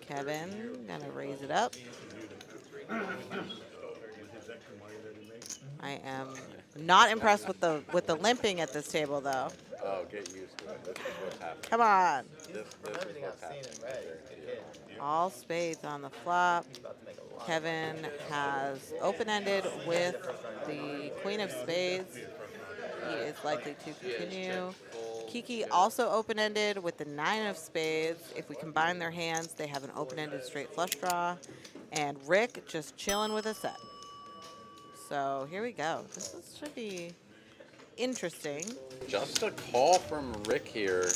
Kevin gonna raise it up. I am not impressed with the limping at this table though. Oh, get used to it. This is what's happening. Come on. This is what's happening. All spades on the flop. Kevin has open-ended with the queen of spades. He is likely to continue. Kiki also open-ended with the 9 of spades. If we combine their hands, they have an open-ended straight flush draw. And Rick just chilling with a set. So here we go. Should be interesting. Just a call from Rick here,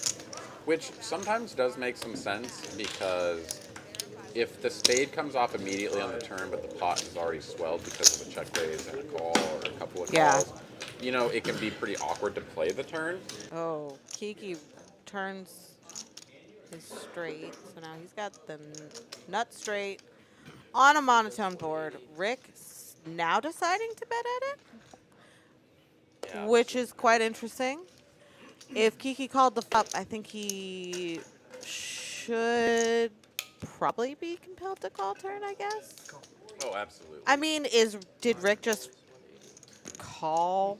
which sometimes does make some sense because if the spade comes off immediately on the turn, but the pot is already swelled because of a check raise and a call or a couple of calls, you know, it can be pretty awkward to play the turn. Oh, Kiki turns his straight. So now he's got the nut straight on a monotone board. Rick's now deciding to bet at it, which is quite interesting. If Kiki called the flop, I think he should probably be compelled to call turn, I guess. Oh, absolutely. I mean, did Rick just call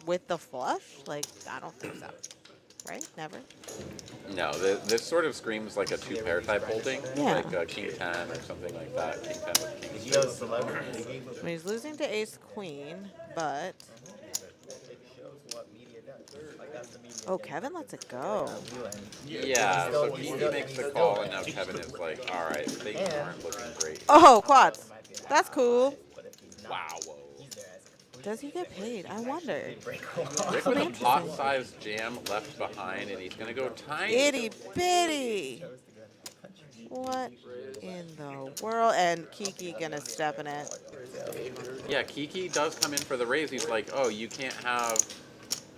with the flush? Like, I don't think so. Right? Never? No, this sort of screams like a two-pair type holding, Yeah. like a king 10 or something like that. King 10 with king Shows suit. I mean, he's losing to ace queen, but... Oh, Kevin lets it go. Yeah, so Kiki makes the call, and now Kevin is like, all right, things aren't looking great. Oh, quads. That's cool. Wow. Does he get paid? I wonder. Rick with a pot-sized jam left behind, and he's going to go tiny. Itty bitty. What in the world? And Kiki gonna step in it. Yeah, Kiki does come in for the raise. He's like, oh, you can't have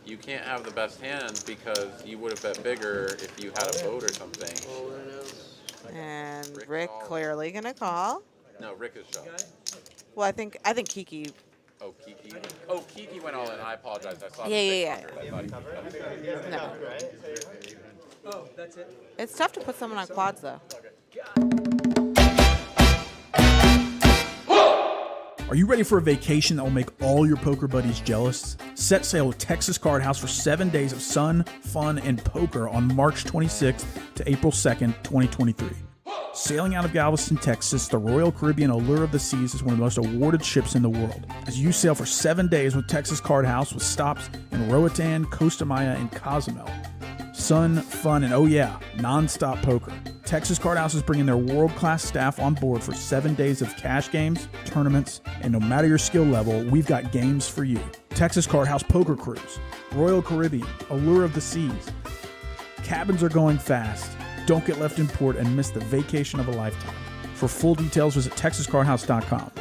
the best hand because you would have bet bigger if you had a vote or something. And Rick clearly gonna call. No, Rick is shoved. Well, I think Kiki. Oh, Kiki. Oh, Kiki went all in. I apologize. I saw Yeah. I thought he No. Oh, that's it. It's tough to put someone on quads though. Are you ready for a vacation that will make all your poker buddies jealous? Set sail with Texas Card House for 7 days of sun, fun, and poker on March 26th to April 2nd, 2023. Sailing out of Galveston, Texas, the Royal Caribbean Allure of the Seas is one of the most awarded ships in the world. As you sail for 7 days with Texas Card House with stops in Roatan, Costa Maya, and Cozumel. Sun, fun, and oh yeah, non-stop poker. Texas Card House is bringing their world-class staff on board for 7 days of cash games, tournaments, and no matter your skill level, we've got games for you. Texas Card House Poker Cruise, Royal Caribbean, Allure of the Seas. Cabins are going fast. Don't get left in port and miss the vacation of a lifetime. For full details, visit TexasCardHouse.com.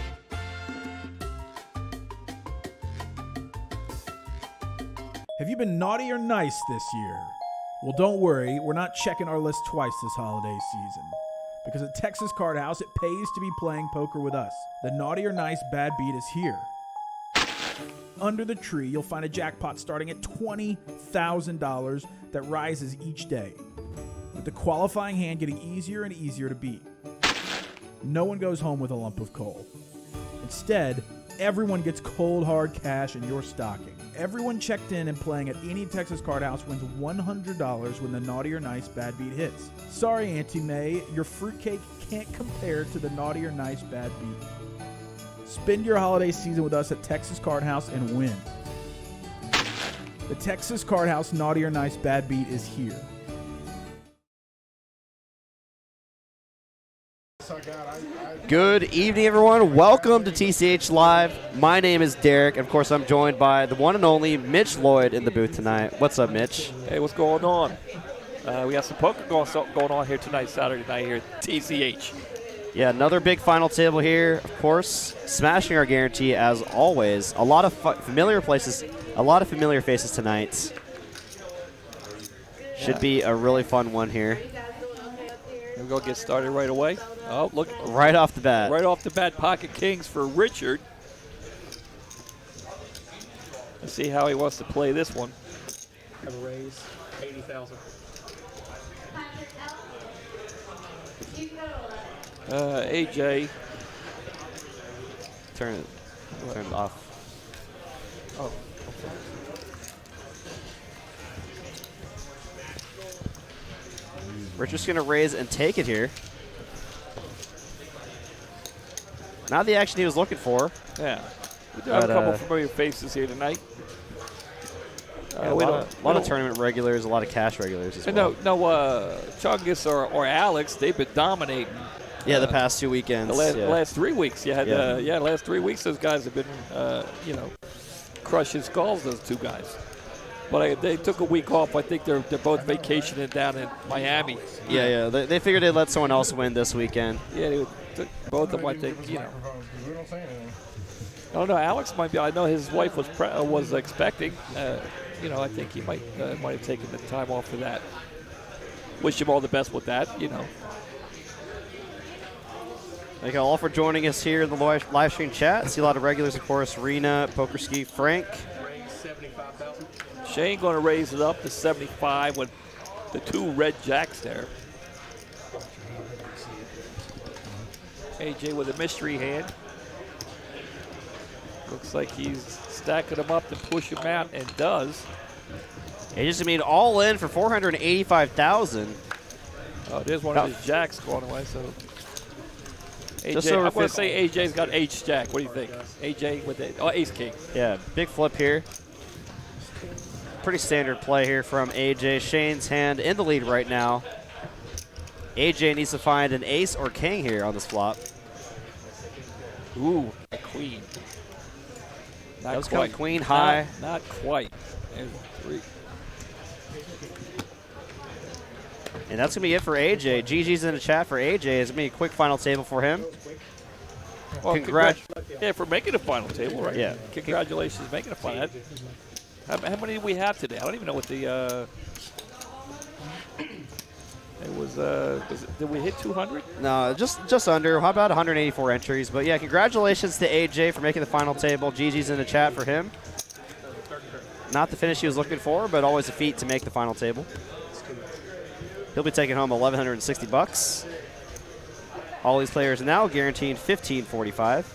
Have you been naughty or nice this year? Well, don't worry, we're not checking our list twice this holiday season. Because at Texas Card House, it pays to be playing poker with us. The naughty or nice bad beat is here. Under the tree, you'll find a jackpot starting at $20,000 that rises each day, with the qualifying hand getting easier and easier to beat. No one goes home with a lump of coal. Instead, everyone gets cold hard cash in your stocking. Everyone checked in and playing at any Texas Card House wins $100 when the naughty or nice bad beat hits. Sorry, Auntie May, your fruitcake can't compare to the naughty or nice bad beat. Spend your holiday season with us at Texas Card House and win. The Texas Card House naughty or nice bad beat is here. Good evening, everyone. Welcome to TCH Live. My name is Derek, and of course, I'm joined by the one and only Mitch Lloyd in the booth tonight. What's up, Mitch? Hey, what's going on? We got some poker going on here tonight, Saturday night here at TCH. Yeah, another big final table here. Of course, smashing our guarantee as always. A lot of familiar places, a lot of familiar faces tonight. Should be a really fun one here. We're going to get started right away. Oh, look. Right off the bat. Right off the bat, pocket kings for Richard. Let's see how he wants to play this one. Have a raise, 80,000. AJ. Turn it off. Oh. We're just going to raise and take it here. Not the action he was looking for. Yeah. We do have a couple familiar faces here tonight. Yeah, a lot of tournament regulars, a lot of cash regulars as well. No, Chungus or Alex, they've been dominating. Yeah, the past 2 weekends. The last 3 weeks. You had, last 3 weeks, those guys have been, crushing skulls, those two guys. But they took a week off. I think they're both vacationing down in Miami. Yeah. They figured they'd let someone else win this weekend. Yeah, they took both of them, I think, I don't know. Alex might be. I know his wife was expecting. I think he might have taken the time off for that. Wish him all the best with that. Thank you all for joining us here in the live stream chat. See a lot of regulars, of course. Rena, Pokerski, Frank. Shane going to raise it up to 75 with the 2 red jacks there. AJ with a mystery hand. Looks like he's stacking them up to push him out, and does. He just made all in for $485,000. Oh, there's one of his jacks going away. So Just AJ, over I'm going to say AJ's got H jack. What do you think? AJ with ace king. Yeah, big flip here. Pretty standard play here from AJ. Shane's hand in the lead right now. AJ needs to find an ace or king here on this flop. Ooh, a queen. Not That was quite. queen high. Not quite. There's 3. And that's going to be it for AJ. GG's in the chat for AJ. It's going to be a quick final table for him. Well, Congrats. Yeah, for making a final table, right? Yeah. Congratulations, making a final. How many did we have today? I don't even know what the. It was. Did we hit 200? No, just under. How about 184 entries? But yeah, congratulations to AJ for making the final table. GG's in the chat for him. Not the finish he was looking for, but always a feat to make the final table. He'll be taking home $1,160. All these players now guaranteed $1,545.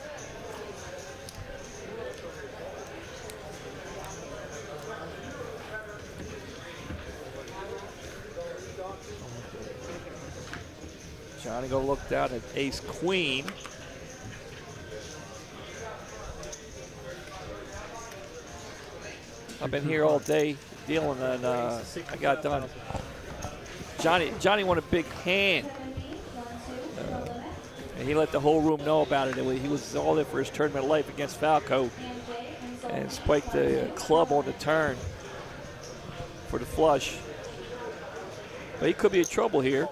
Johnny go look down at ace queen. I've been here all day dealing, and I got done. Johnny won a big hand. And he let the whole room know about it. He was all there for his tournament life against Falco, and spiked the club on the turn for the flush. But he could be in trouble here.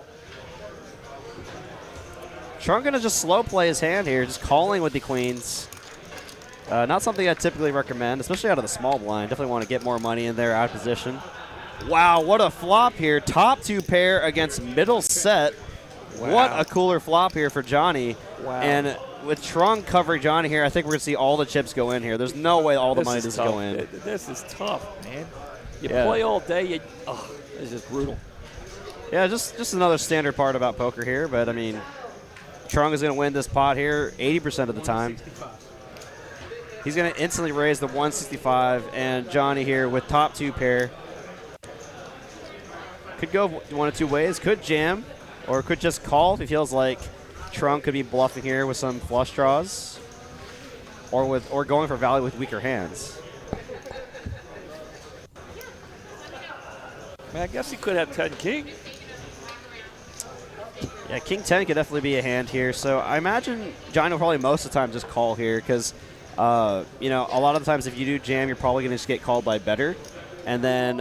Trunk gonna just slow play his hand here, just calling with the queens. Not something I typically recommend, especially out of the small blind. Definitely want to get more money in there out of position. Wow, what a flop here. Top 2 pair against middle set. Wow. What a cooler flop here for Johnny. Wow. And with Trunk covering Johnny here, I think we're going to see all the chips go in here. There's no way all the money doesn't go in. This is tough, man. You play all day, it's just brutal. Yeah, just another standard part about poker here. But, I mean, Trunk is going to win this pot here 80% of the time. He's going to instantly raise the 165, and Johnny here with top 2 pair. Could go one of 2 ways. Could jam, or could just call if he feels like Trunk could be bluffing here with some flush draws, or going for value with weaker hands. Man, I guess he could have 10 king. Yeah, king 10 could definitely be a hand here. So I imagine Johnny will probably most of the time just call here because, a lot of the times if you do jam, you're probably going to just get called by better. And then,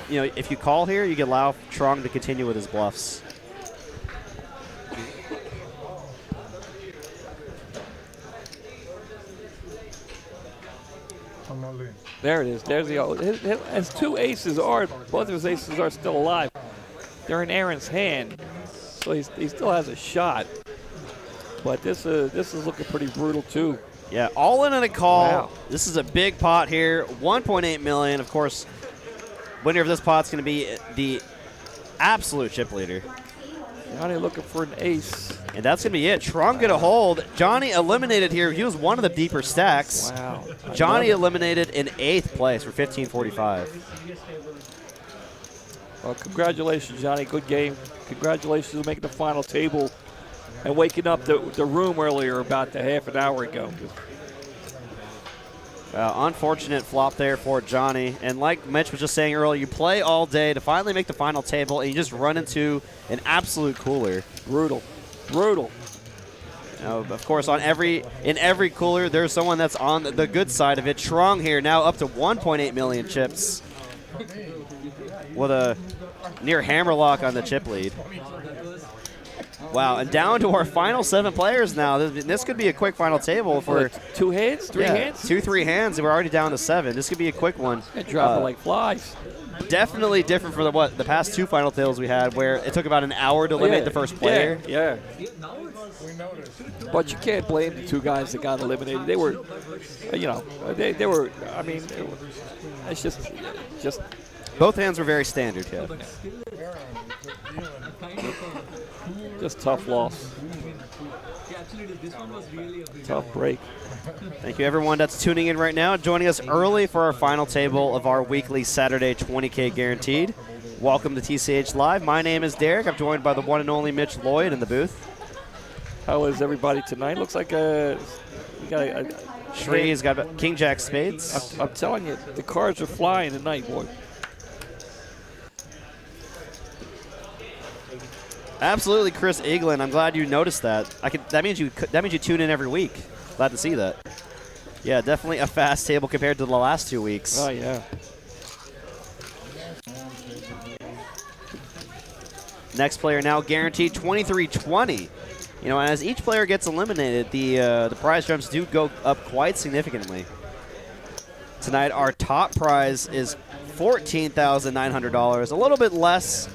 if you call here, you can allow Trong to continue with his bluffs. There it is. There's his 2 aces both of his aces are still alive. They're in Aaron's hand, so he still has a shot. But this is looking pretty brutal too. Yeah, all in a call. Wow. This is a big pot here. $1.8 million. Of course, winner of this pot's going to be the absolute chip leader. Johnny looking for an ace. And that's going to be it. Trung going to hold. Johnny eliminated here. He was one of the deeper stacks. Wow. Johnny eliminated in 8th place for 1545. Well, congratulations, Johnny. Good game. Congratulations on making the final table and waking up the room earlier about half an hour ago. Unfortunate flop there for Johnny. And like Mitch was just saying earlier, you play all day to finally make the final table, and you just run into an absolute cooler. Brutal. Brutal. Of course, in every cooler, there's someone that's on the good side of it. Trung here now up to 1.8 million chips with a near hammerlock on the chip lead. Wow, and down to our final 7 players now. This could be a quick final table for 2 hands, 3 hands? 2-3 hands, and we're already down to 7. This could be a quick one. Dropping like flies. Definitely different from the past 2 final tables we had, where it took about an hour to eliminate the first player. Yeah. But you can't blame the 2 guys that got eliminated. They were, they were. I mean, it's just. Both hands were very standard. Yeah. Just tough loss. Tough break. Thank you, everyone that's tuning in right now, joining us early for our final table of our weekly Saturday 20K Guaranteed. Welcome to TCH Live. My name is Derek. I'm joined by the one and only Mitch Lloyd in the booth. How is everybody tonight? Looks like we got Shree's got King Jack spades. I'm telling you, the cards are flying tonight, boy. Absolutely, Chris Eaglin. I'm glad you noticed that. That means you tune in every week. Glad to see that. Yeah, definitely a fast table compared to the last 2 weeks. Oh yeah. Next player now guaranteed 2320. You know, as each player gets eliminated, the prize jumps do go up quite significantly. Tonight, our top prize is $14,900. A little bit less.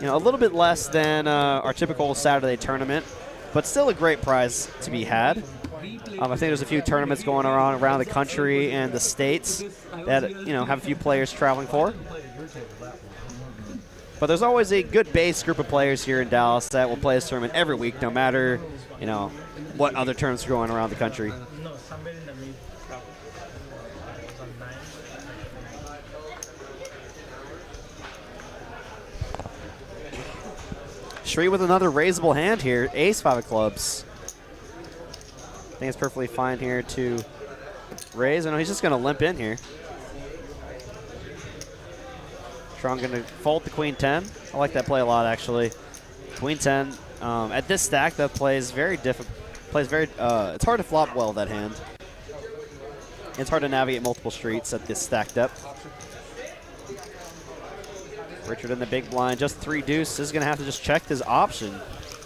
A little bit less than our typical Saturday tournament, but still a great prize to be had. I think there's a few tournaments going on around the country and the states that have a few players traveling for. But there's always a good base group of players here in Dallas that will play this tournament every week, no matter what other tournaments are going around the country. Shree with another raisable hand here. Ace 5 of clubs. I think it's perfectly fine here to raise. I know he's just going to limp in here. Trung going to fold the queen 10. I like that play a lot, actually. Queen 10. At this stack, that plays very difficult. It's hard to flop well, that hand. It's hard to navigate multiple streets at this stacked up. Richard in the big blind, just 3 deuce. Is going to have to just check his option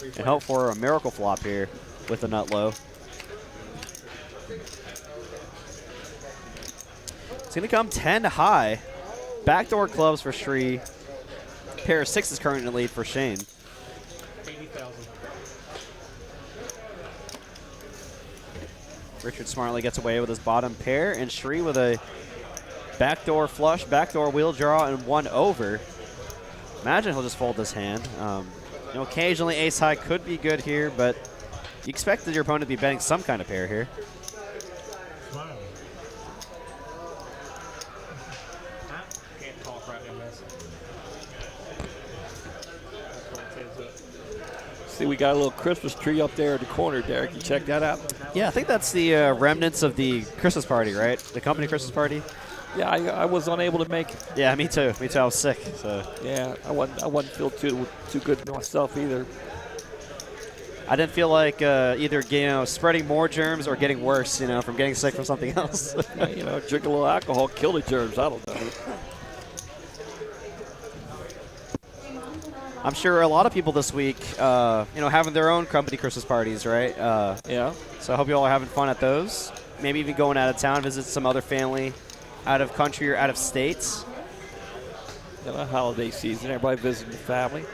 and hope for a miracle flop here with the nut low. It's going to come 10 high. Backdoor clubs for Shree. Pair of 6 is currently in the lead for Shane. Richard smartly gets away with his bottom pair, and Shree with a backdoor flush, backdoor wheel draw, and 1 over. Imagine he'll just fold this hand. Occasionally ace high could be good here, but you expect that your opponent to be betting some kind of pair here. See, we got a little Christmas tree up there in the corner, Derek. You check that out? Yeah, I think that's the remnants of the Christmas party, right? The company Christmas party. Yeah, I was unable to make it. Yeah, me too. Me too. I was sick. So yeah, I wasn't feel too good myself either. I didn't feel like either spreading more germs or getting worse, from getting sick from something else. Drink a little alcohol, kill the germs. I don't know. I'm sure a lot of people this week, having their own company Christmas parties, right? Yeah. So I hope you all are having fun at those. Maybe even going out of town, visit some other family out of country or out of states. Holiday season, everybody visiting the family.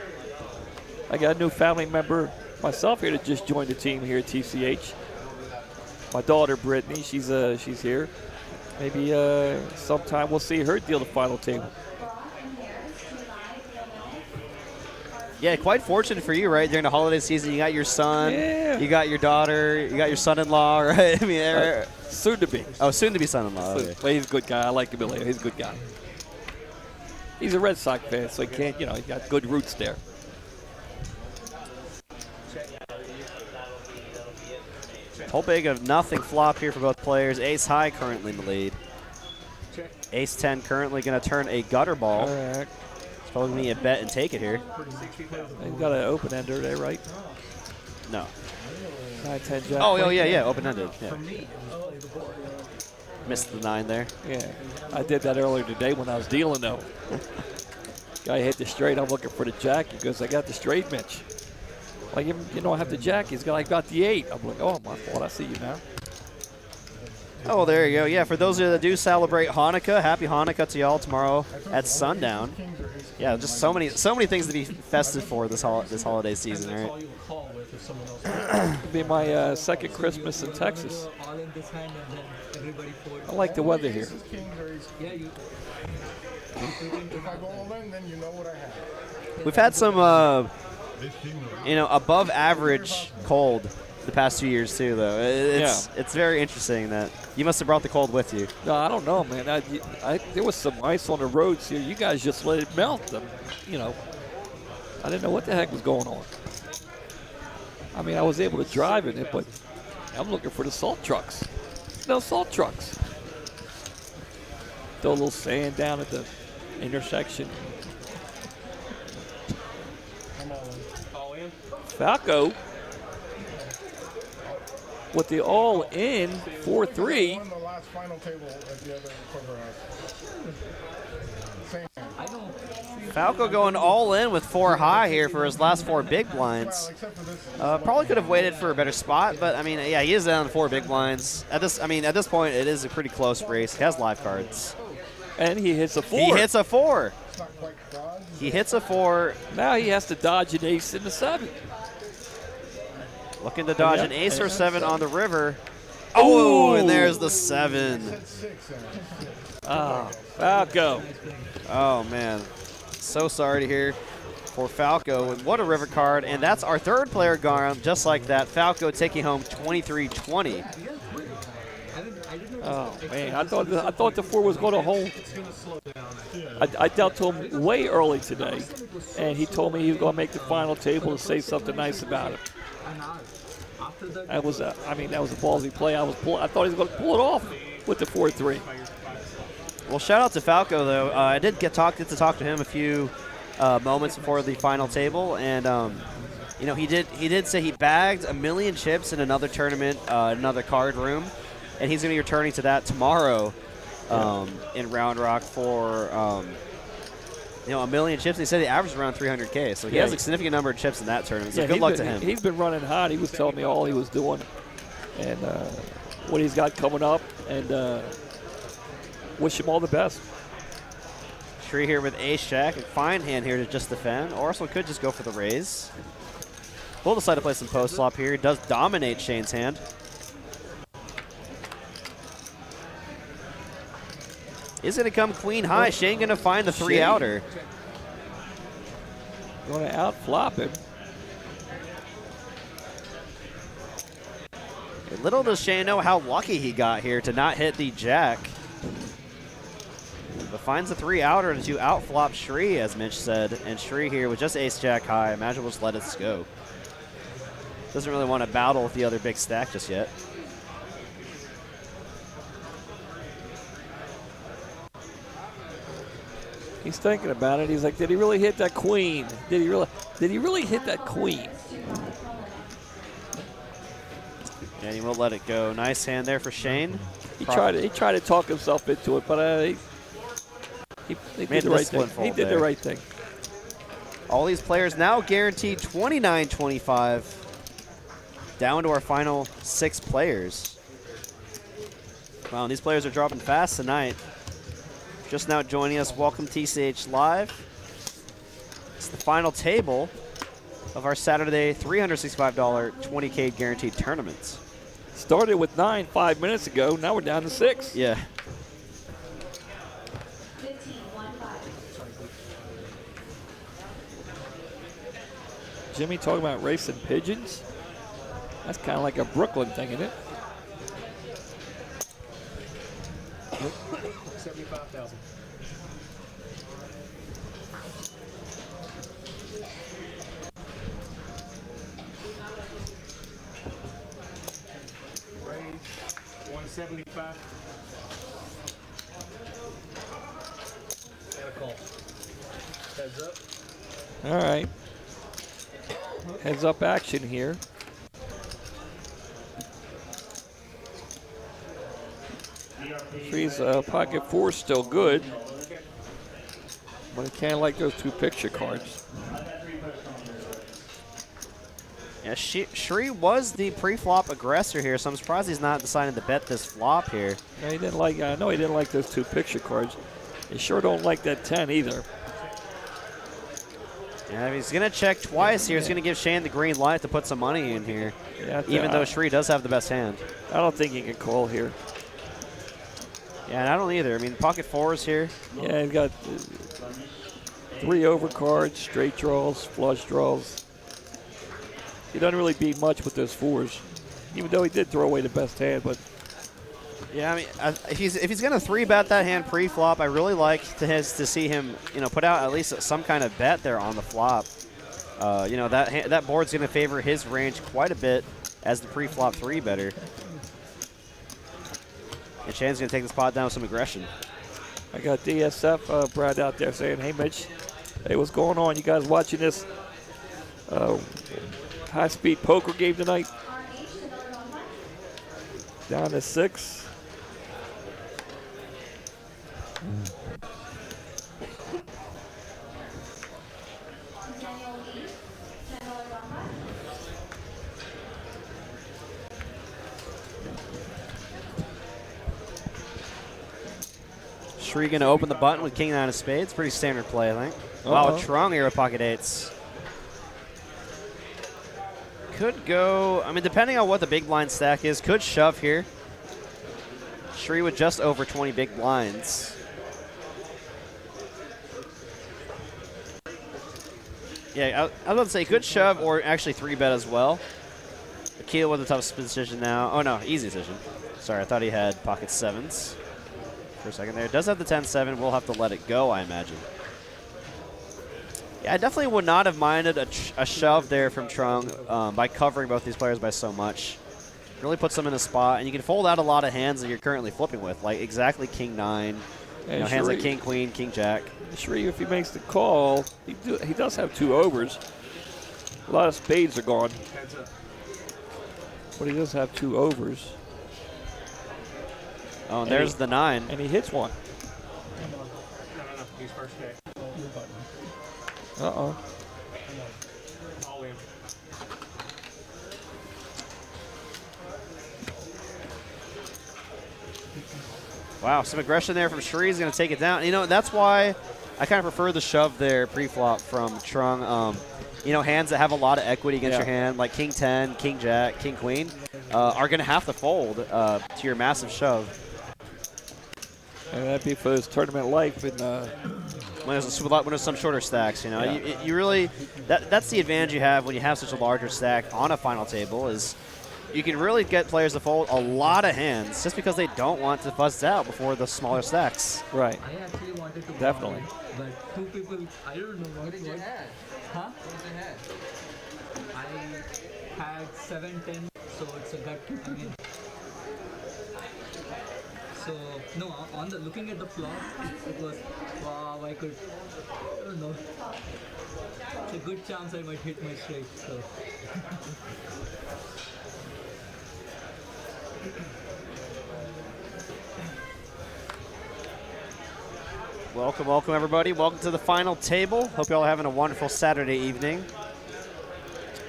I got a new family member myself here that just joined the team here at TCH. My daughter Brittany, she's here. Maybe sometime we'll see her deal the final table. Yeah, quite fortunate for you, right? During the holiday season, you got your son, you got your daughter, you got your son-in-law, right? I mean, soon to be. Oh, soon to be son-in-law. Okay. But he's a good guy. I like him. He's a good guy. He's a Red Sox fan, so he can't, you know, he got good roots there. Whole big of nothing flop here for both players. Ace high currently in the lead. Ace 10 currently going to turn a gutter ball. All right. It's probably going to be a bet and take it here. He's got an open-ender there, right? No. 9-10 jack. Oh, yeah, open-ended. Yeah. Missed the 9 there. Yeah, I did that earlier today when I was dealing, though. Guy hit the straight. I'm looking for the jack. He goes, I got the straight, Mitch. Like, you don't have the jack. He's got, I got the 8. I'm like, oh, my fault. I see you now. Oh, well, there you go. Yeah, for those of you that do celebrate Hanukkah, happy Hanukkah to y'all tomorrow at sundown. Yeah, just so many things to be festive for this holiday season, right? It'll be my second Christmas in Texas. I like the weather here. We've had some, above average cold the past 2 years too, though. It's very interesting that you must have brought the cold with you. No, I don't know, man. There was some ice on the roads here. You guys just let it melt. I didn't know what the heck was going on. I mean, I was able to drive in it, but I'm looking for the salt trucks. No salt trucks. Throw a little sand down at the intersection. Falco with the all-in 4-3. Falco going all in with 4 high here for his last 4 big blinds. Probably could have waited for a better spot, but I mean, yeah, he is down 4 big blinds. At this point, it is a pretty close race. He has live cards. And he hits a 4. He hits a 4. He hits a 4. Now he has to dodge an ace in the 7. Looking to dodge an ace or 7 on the river. Oh, and there's the 7. Falco. Oh, man. So sorry to hear for Falco. And what a river card. And that's our third player gone just like that. Falco taking home 23-20. Oh, man. I thought the 4 was going to hold. I dealt to him way early today, and he told me he was going to make the final table to say something nice about it. That was a ballsy play. I thought he was going to pull it off with the 4-3. Well, shout out to Falco though. I did get to talk to him a few moments before the final table, and he did say he bagged 1 million chips in another tournament, another card room, and he's going to be returning to that tomorrow in Round Rock for 1 million chips. He said he averaged around 300K, so he has a significant number of chips in that tournament. So good luck to him. He's been running hot. He was telling me all he was doing and what he's got coming up, and wish him all the best. Shree here with ace jack, a fine hand here to just defend. Or also could just go for the raise. We'll decide to play some post flop here. He does dominate Shane's hand. Is going to come queen high. Shane going to find the 3 outer. Going to out flop him. Little does Shane know how lucky he got here to not hit the jack. But finds the 3 outer to outflop Shree, as Mitch said. And Shree here with just ace jack high. Imagine we'll just let it go. Doesn't really want to battle with the other big stack just yet. He's thinking about it. He's like, did he really hit that queen? Did he really hit that queen? Yeah, he won't let it go. Nice hand there for Shane. He tried to talk himself into it, but he did the right thing. He did the right thing. All these players now guaranteed 29-25. Down to our final 6 players. Wow, these players are dropping fast tonight. Just now joining us, welcome TCH Live. It's the final table of our Saturday $365 20K guaranteed tournaments. Started with 9 5 minutes ago. Now we're down to 6. Yeah. Jimmy talking about racing pigeons? That's kind of like a Brooklyn thing, isn't it? 75,000. Raise 175. And a call. Heads up. All right. Heads up action here. Three's pocket four still good, but I can't like those two picture cards. Yeah, Shri was the pre-flop aggressor here, so I'm surprised he's not deciding to bet this flop here. Yeah, he didn't like. I know he didn't like those two picture cards. He sure don't like that 10 either. Yeah, he's gonna check twice here. He's gonna give Shane the green light to put some money in here, Yeah, even though Shri does have the best hand. I don't think he can call here. Yeah, and I don't either. I mean, pocket fours here. Yeah, he's got 3 over cards, straight draws, flush draws. He doesn't really beat much with those fours, even though he did throw away the best hand. But Yeah, I mean, if he's gonna 3-bet that hand pre-flop, I really like to see him, put out at least some kind of bet there on the flop. That board's gonna favor his range quite a bit as the pre-flop 3-better. And Shane's gonna take this pot down with some aggression. I got DSF Brad out there saying, "Hey Mitch, hey, what's going on? You guys watching this high-speed poker game tonight? Down to 6." Shri gonna open the button with king 9 of spades. Pretty standard play, I think. Wow, Trung here with pocket 8s. Could go, I mean, depending on what the big blind stack is, could shove here. Shri with just over 20 big blinds. Yeah, I was about to say he could shove or actually 3-bet as well. Akil with a tough decision now. Oh no, easy decision. Sorry, I thought he had pocket 7s for a second there. Does have the 10-7. We'll have to let it go, I imagine. Yeah, I definitely would not have minded a shove there from Trung by covering both these players by so much. Really puts them in a spot, and you can fold out a lot of hands that you're currently flipping with, like exactly king 9, hands like king queen, king jack. Shri, if he makes the call, he does have 2 overs. A lot of spades are gone, but he does have 2 overs. Oh, and there's the 9. And he hits one. No. He's first day. Uh-oh. All in. Wow, some aggression there from Shri. He's going to take it down. That's why I kind of prefer the shove there pre-flop from Trung. Hands that have a lot of equity against your hand, like king 10, king jack, king queen, are going to have to fold to your massive shove. And that'd be for his tournament life. And when there's some shorter stacks, you really that's the advantage you have when you have such a larger stack on a final table is you can really get players to fold a lot of hands just because they don't want to bust out before the smaller stacks. Right. I actually wanted to Definitely. but 2 people, I don't know what did you have? Huh? What did you have? I had 7-10, so it's a gut. I mean, so no, on the looking at the flop, it was wow. I don't know. It's a good chance I might hit my straight. So. Welcome everybody. Welcome to the final table. Hope y'all are having a wonderful Saturday evening.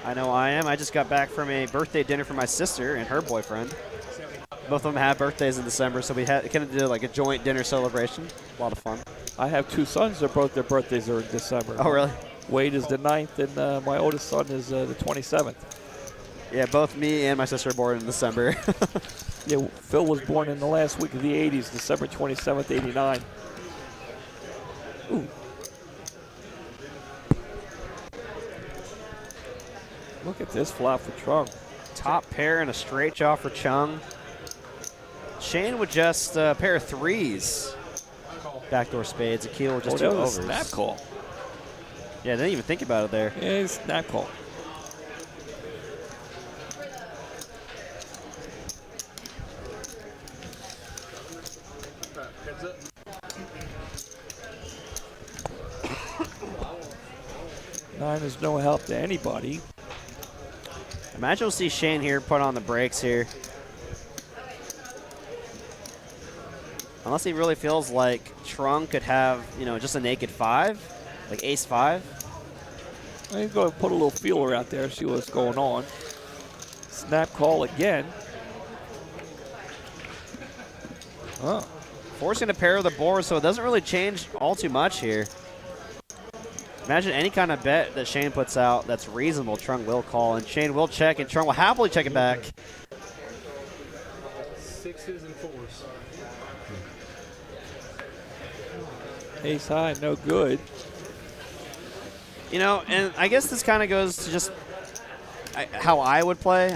I know I am. I just got back from a birthday dinner for my sister and her boyfriend. Both of them have birthdays in December, so we kind of did like a joint dinner celebration. A lot of fun. I have 2 sons. Their birthdays are in December. Oh, really? Wade is the 9th, and my oldest son is the 27th. Yeah, both me and my sister are born in December. Yeah, Phil was born in the last week of the 80s, December 27th, 89. Ooh. Look at this flop for Trump. Top pair and a straight jaw for Chung. Shane with just a pair of threes. Backdoor spades. Akil with just two that was overs. a snap call. Yeah, didn't even think about it there. Yeah, it's snap call. Heads up. Nine is no help to anybody. Imagine we'll see Shane here put on the brakes here. Unless he really feels like Trung could have, you know, just a naked 5, like ace 5. He's going to put a little feeler out there, see what's going on. Snap call again. Oh. Forcing a pair of the board, so it doesn't really change all too much here. Imagine any kind of bet that Shane puts out that's reasonable, Trung will call, and Shane will check, and Trung will happily check it back. 6s and 4s. Ace high, no good. You know, and I guess this kind of goes to just how I would play.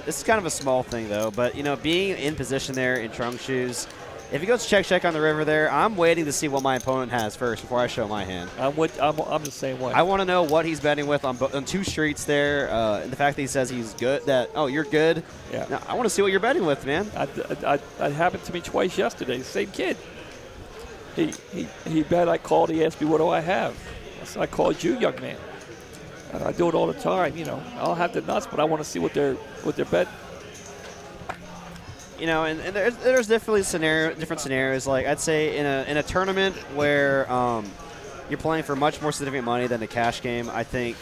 This is kind of a small thing, though, but, you know, being in position there in Trung's shoes, if he goes check on the river there, I'm waiting to see what my opponent has first before I show my hand. I'm the same way. I want to know what he's betting with on two streets there, and the fact that he says he's good, that, oh, you're good. Yeah. Now, I want to see what you're betting with, man. That happened to me twice yesterday. Same kid. He bet I called. He asked me, what do I have? I said, I called you, young man. And I do it all the time. You know, I'll have the nuts, but I want to see what they're betting. You know, and there's definitely different scenarios. Like I'd say in a tournament where you're playing for much more significant money than a cash game, I think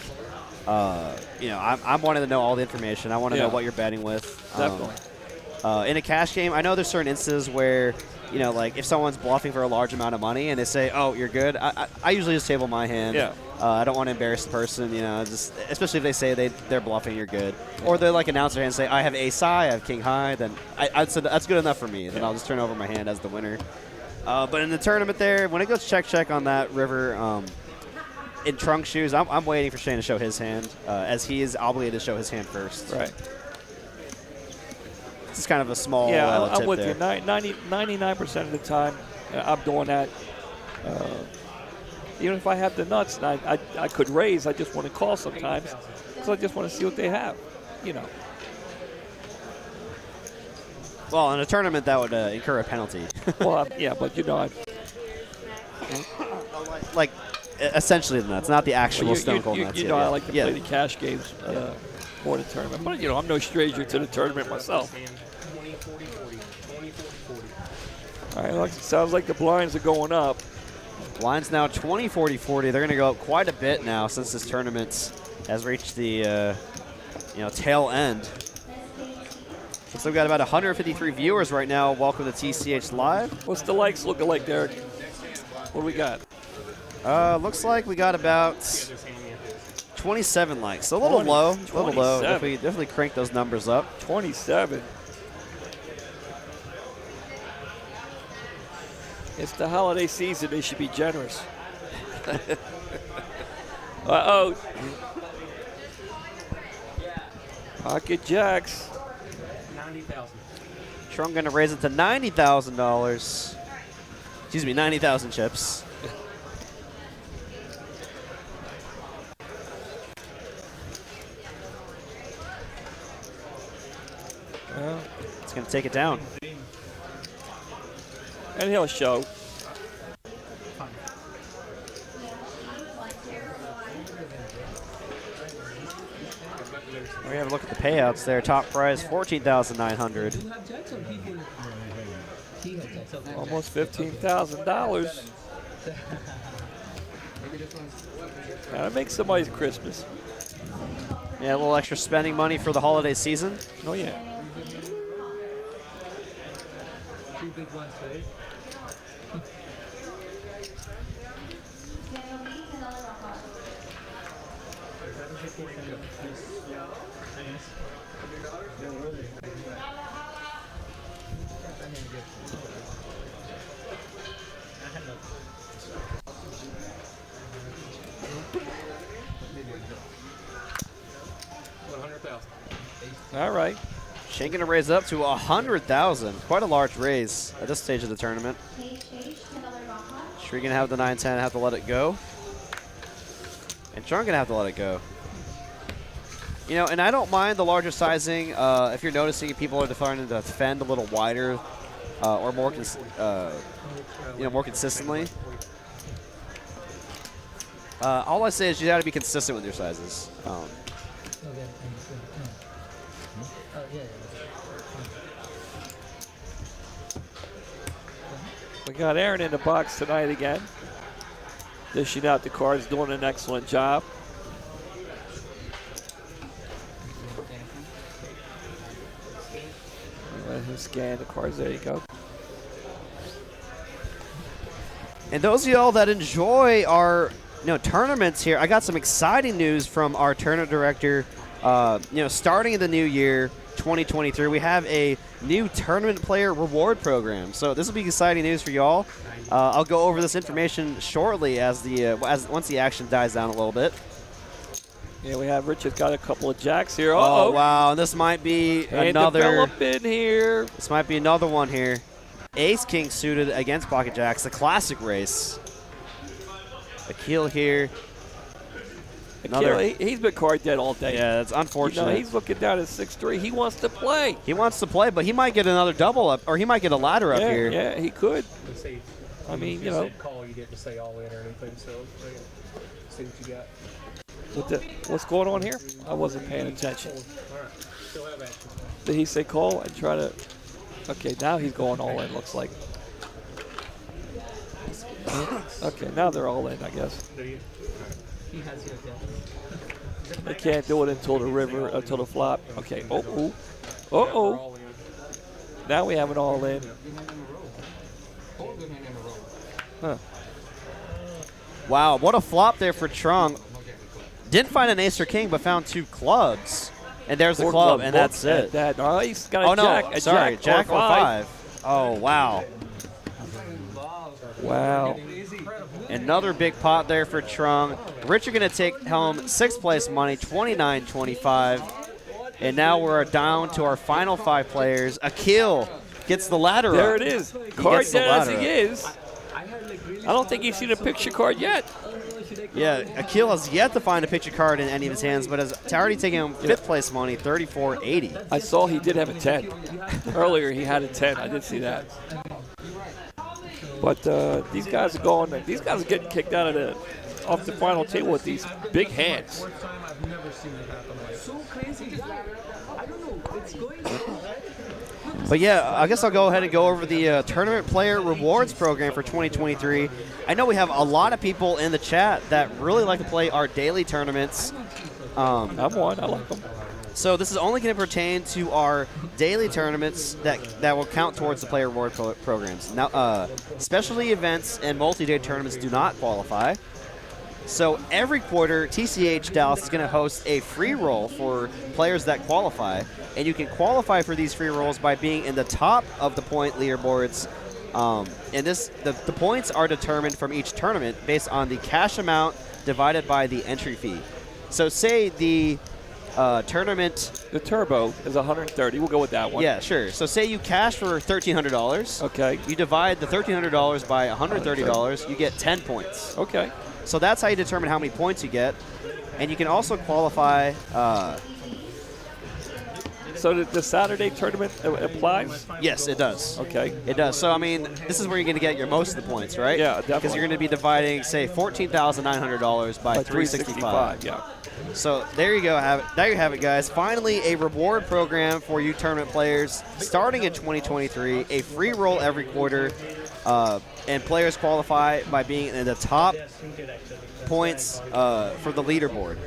you know I'm wanting to know all the information. I want to know what you're betting with. Definitely. In a cash game, I know there's certain instances where, you know, like if someone's bluffing for a large amount of money and they say, "Oh, you're good," I usually just table my hand. Yeah. I don't want to embarrass the person, you know, just especially if they say they're bluffing, you're good. Or they like announce their hand and say, I have ace high, I have king high, then I'd say that's good enough for me. Then I'll just turn over my hand as the winner. But in the tournament there, when it goes check on that river in Trunk shoes, I'm waiting for Shane to show his hand, as he is obligated to show his hand first. Right. This is kind of a small I'm tip with there. you. 99% of the time, I'm doing that. Even if I have the nuts, and I could raise, I just want to call sometimes because I just want to see what they have, you know. Well, in a tournament, that would incur a penalty. Well, yeah, but you know, like essentially the nuts, not the actual stone cold nuts. You know, I like to play the cash games more than tournament. But, you know, I'm no stranger to the tournament myself. 20, 40, 40. 20, 40, 40. All right, sounds like the blinds are going up. Line's now 20, 40, 40. They're going to go up quite a bit now since this tournament has reached the tail end. Looks like we've got about 153 viewers right now. Welcome to TCH Live. What's the likes looking like, Derek? What do we got? Looks like we got about 27 likes. So a little low. A little low. Definitely crank those numbers up. 27. It's the holiday season. They should be generous. Uh-oh. Pocket jacks. 90,000. Trump going to raise it to $90,000. Excuse me, 90,000 chips. Well, it's going to take it down. And he'll show. We have a look at the payouts there. Top prize, $14,900. You have jacks or people? He has jacks. Okay. Almost $15,000. Gotta make somebody's Christmas. Yeah, a little extra spending money for the holiday season. Oh, yeah. 2 big ones, right? All right. Shane going to raise up to 100,000. Quite a large raise at this stage of the tournament. Shree going to have the 9-10, have to let it go. And Chung going to have to let it go. You know, and I don't mind the larger sizing. If you're noticing people are defining to defend a little wider or more, more consistently. All I say is you got to be consistent with your sizes. We got Aaron in the box tonight again. Dishing out the cards, doing an excellent job. Let him scan the cards. There you go. And those of y'all that enjoy our tournaments here, I got some exciting news from our tournament director. Starting in the new year, 2023, we have a new tournament player reward program. So this will be exciting news for y'all. I'll go over this information shortly as once the action dies down a little bit. Yeah, we have Richard got a couple of jacks here. Oh wow, this might be another. Develop in here. This might be another one here. Ace King suited against Pocket Jacks, the classic race. Akil here. Akil, he's been card dead all day. Yeah, that's unfortunate. He's looking down at 6-3. He wants to play. He wants to play, but he might get another double up, or he might get a ladder up here. Yeah, he could. I mean, you said call, you didn't say all in or anything, so see what you got. What's going on here? I wasn't paying attention. All right, still have action. Did he say call and try to? Okay, now he's going all in. Looks like. Okay, now they're all in, I guess. He has your death. They can't do it until the flop. Okay. Oh. Now we have it all in. Huh. Wow, what a flop there for Trung. Didn't find an ace or king, but found two clubs. And there's the club, and that's it. Oh, he's got a jack. No, sorry, jack or five. Oh, wow. Wow. Another big pot there for Trung. Richard going to take home 6th place money, $29.25. And now we're down to our final 5 players. Akil gets the ladder there up. There it is. Card dead as he is. I don't think he's seen a picture card yet. Yeah, Akil has yet to find a picture card in any of his hands, but has already taken home 5th place money, $34.80. I saw he did have a 10. Earlier he had a 10. I did see that. But these guys are going. These guys are getting kicked out of off the final table with these big hands. But yeah, I guess I'll go ahead and go over the tournament player rewards program for 2023. I know we have a lot of people in the chat that really like to play our daily tournaments. I'm one. I like them. So this is only going to pertain to our daily tournaments that will count towards the player reward programs. Now, specialty events and multi-day tournaments do not qualify. So every quarter, TCH Dallas is going to host a free roll for players that qualify. And you can qualify for these free rolls by being in the top of the point leaderboards. And the points are determined from each tournament based on the cash amount divided by the entry fee. So say the tournament... The turbo is 130. We'll go with that one. Yeah, sure. So say you cash for $1,300. Okay. You divide the $1,300 by $130. You get 10 points. Okay. So that's how you determine how many points you get. And you can also qualify... So the Saturday tournament applies? Yes, it does. Okay. It does. So, I mean, this is where you're going to get your most of the points, right? Yeah, definitely. Because you're going to be dividing, say, $14,900 by 365. Yeah. So there you go. There you have it, guys. Finally, a reward program for you tournament players starting in 2023. A free roll every quarter. And players qualify by being in the top points for the leaderboard.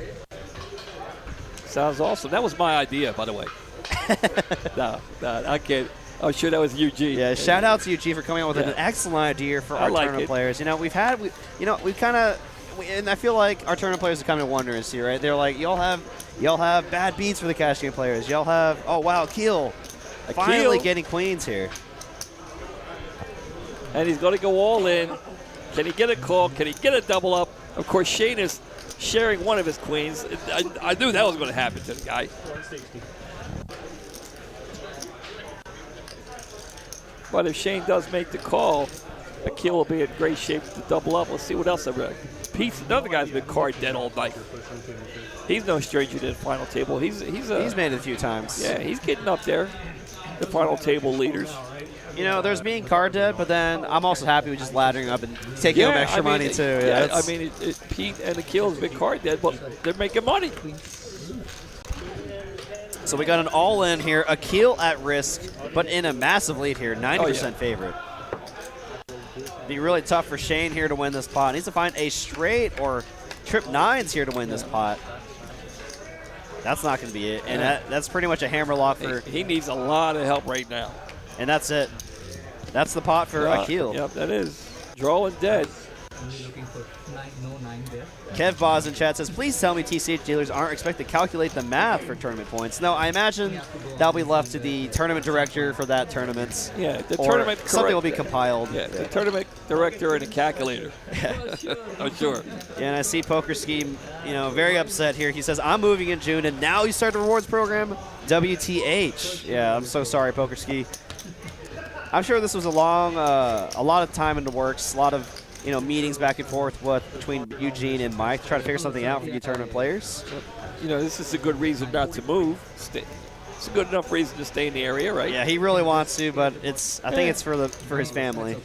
Sounds awesome. That was my idea, by the way. No, I can't. I'm sure that was Eugene. Yeah, shout out to Eugene for coming up with an excellent idea for our tournament players. You know, we've kind of, and I feel like our tournament players are kind of wonders here, right? They're like, y'all have bad beats for the cash game players. Y'all have, oh wow, Akil finally getting queens here. And he's going to go all in. Can he get a call? Can he get a double up? Of course, Shane is sharing one of his queens. I knew that was going to happen to the guy. 160. But if Shane does make the call, Akil will be in great shape to double up. Let's see what else I've read. Pete's another guy's been card dead all night. He's no stranger to the final table. He's made it a few times. Yeah, he's getting up there. The final table leaders. You know, there's being card dead, but then I'm also happy with just laddering up and taking home extra money too. Yeah, I mean, Pete and Akil has been card dead, but they're making money. So we got an all-in here. Akil at risk, but in a massive lead here, 90% favorite. Be really tough for Shane here to win this pot. Needs to find a straight or trip nines here to win this pot. That's not going to be it, and that's pretty much a hammer lock for. He needs a lot of help right now. And that's it. That's the pot for Akil. Yep, that is. Draw and dead. Only looking for 9 there. Kev Boz in chat says, please tell me TCH dealers aren't expected to calculate the math for tournament points. No, I imagine that'll be left to the tournament director for that tournament. Yeah, the or tournament something will be compiled. Yeah, the tournament director and a calculator. I'm sure. Yeah, and I see Poker Scheme, very upset here. He says, I'm moving in June, and now you start the rewards program? WTH. Yeah, I'm so sorry, Poker Ski. I'm sure this was a lot of time in the works, a lot of meetings back and forth between Eugene and Mike to try to figure something out for you tournament players. This is a good reason not to move. It's a good enough reason to stay in the area, right? Yeah, he really wants to, but I think it's for his family,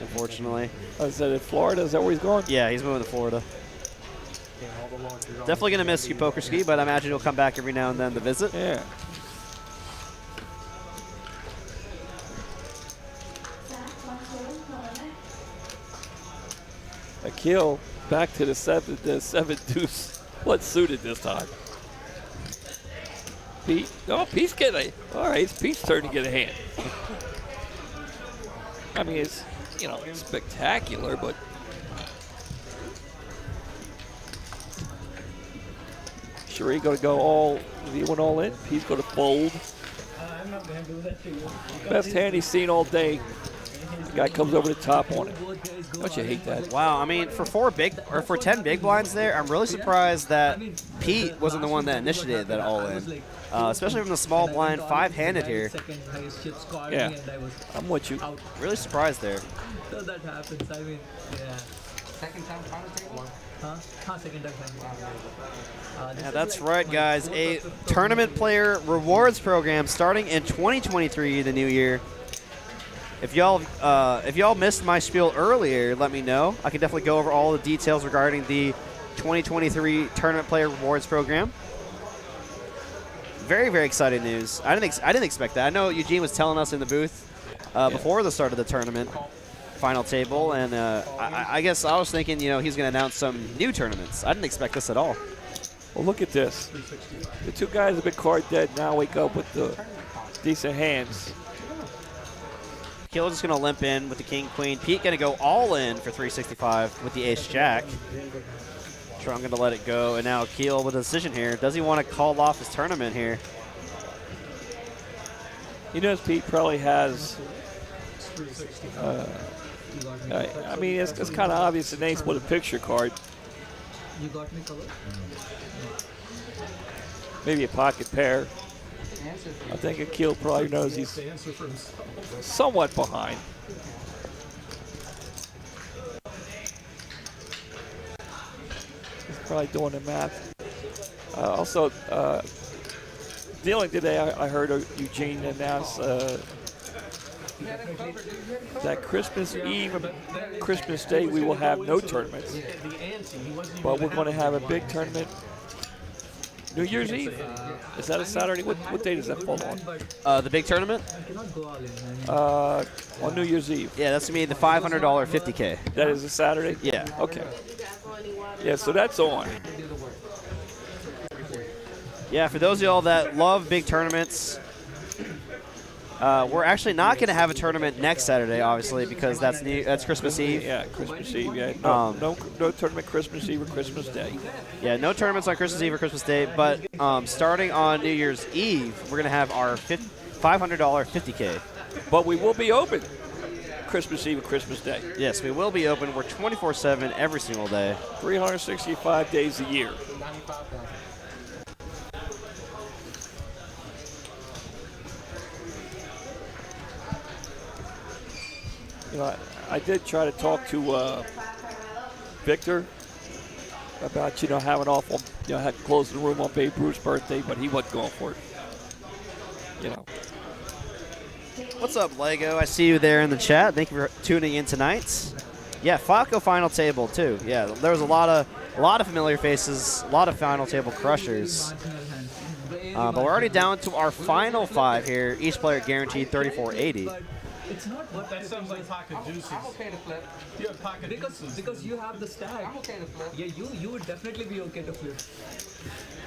unfortunately. Is that in Florida? Is that where he's going? Yeah, he's moving to Florida. Definitely going to miss you, Poker Ski, but I imagine he'll come back every now and then to visit. Yeah. Akil back to the seven deuce. What's suited this time? Pete. Oh, Pete's getting all right. It's Pete's turn to get a hand. I mean, it's spectacular, but Sheree going to go all. He went all in. Pete's going to fold. I'm not going to do that to you. Best hand he's seen all day. The guy comes over the top on it. Don't you hate that? Wow, I mean, for 10 big blinds there, I'm really surprised that Pete wasn't the one that initiated that all-in. Especially from the small blind, 5-handed here. Yeah, I'm with you. Really surprised there. So that happens, I mean, yeah. Second time final table? Huh? Second time final table. Yeah, that's right, guys. A tournament player rewards program starting in 2023, the new year. If y'all missed my spiel earlier, let me know. I can definitely go over all the details regarding the 2023 Tournament Player Rewards Program. Very, very exciting news. I didn't expect that. I know Eugene was telling us in the booth before the start of the tournament final table, and I guess I was thinking, he's going to announce some new tournaments. I didn't expect this at all. Well, look at this. The two guys have been card dead. Now wake up with the decent hands. Akil just going to limp in with the king, queen. Pete going to go all in for 365 with the ace, jack. Strong going to let it go. And now Akil with a decision here. Does he want to call off his tournament here? Pete probably has. I mean, it's kind of obvious in ace with a picture card. You got me covered? Maybe a pocket pair. I think Akil probably knows he's somewhat behind. He's probably doing the math. Also, dealing today, I heard Eugene announce that Christmas Eve and Christmas Day we will have no tournaments, but we're going to have a big tournament New Year's Eve. Is that a Saturday? What day does that fall on? The big tournament? On New Year's Eve. Yeah, that's going to be the $500 50K. That is a Saturday? Yeah. Okay. Yeah, so that's on. Yeah, for those of y'all that love big tournaments, we're actually not going to have a tournament next Saturday, obviously, because that's Christmas Eve. Yeah, Christmas Eve. Yeah, no tournament Christmas Eve or Christmas Day. Yeah, no tournaments on Christmas Eve or Christmas Day, but starting on New Year's Eve, we're going to have our $500 50K. But we will be open Christmas Eve and Christmas Day. Yes, we will be open. We're 24/7 every single day. 365 days a year. You know, I did try to talk to Victor about, you know, having off on, you know, had closing the room on Babe Ruth's birthday, but he wasn't going for it. You know. What's up, Lego? I see you there in the chat. Thank you for tuning in tonight. Yeah, Falco final table too. Yeah, there was a lot of familiar faces, a lot of final table crushers. But we're already down to our final 5 here. Each player guaranteed 3480. It's not what That sounds like pocket juices. I'm okay to flip. You have pocket juices. because you have the stack. I'm okay to flip. Yeah, you would definitely be okay to flip.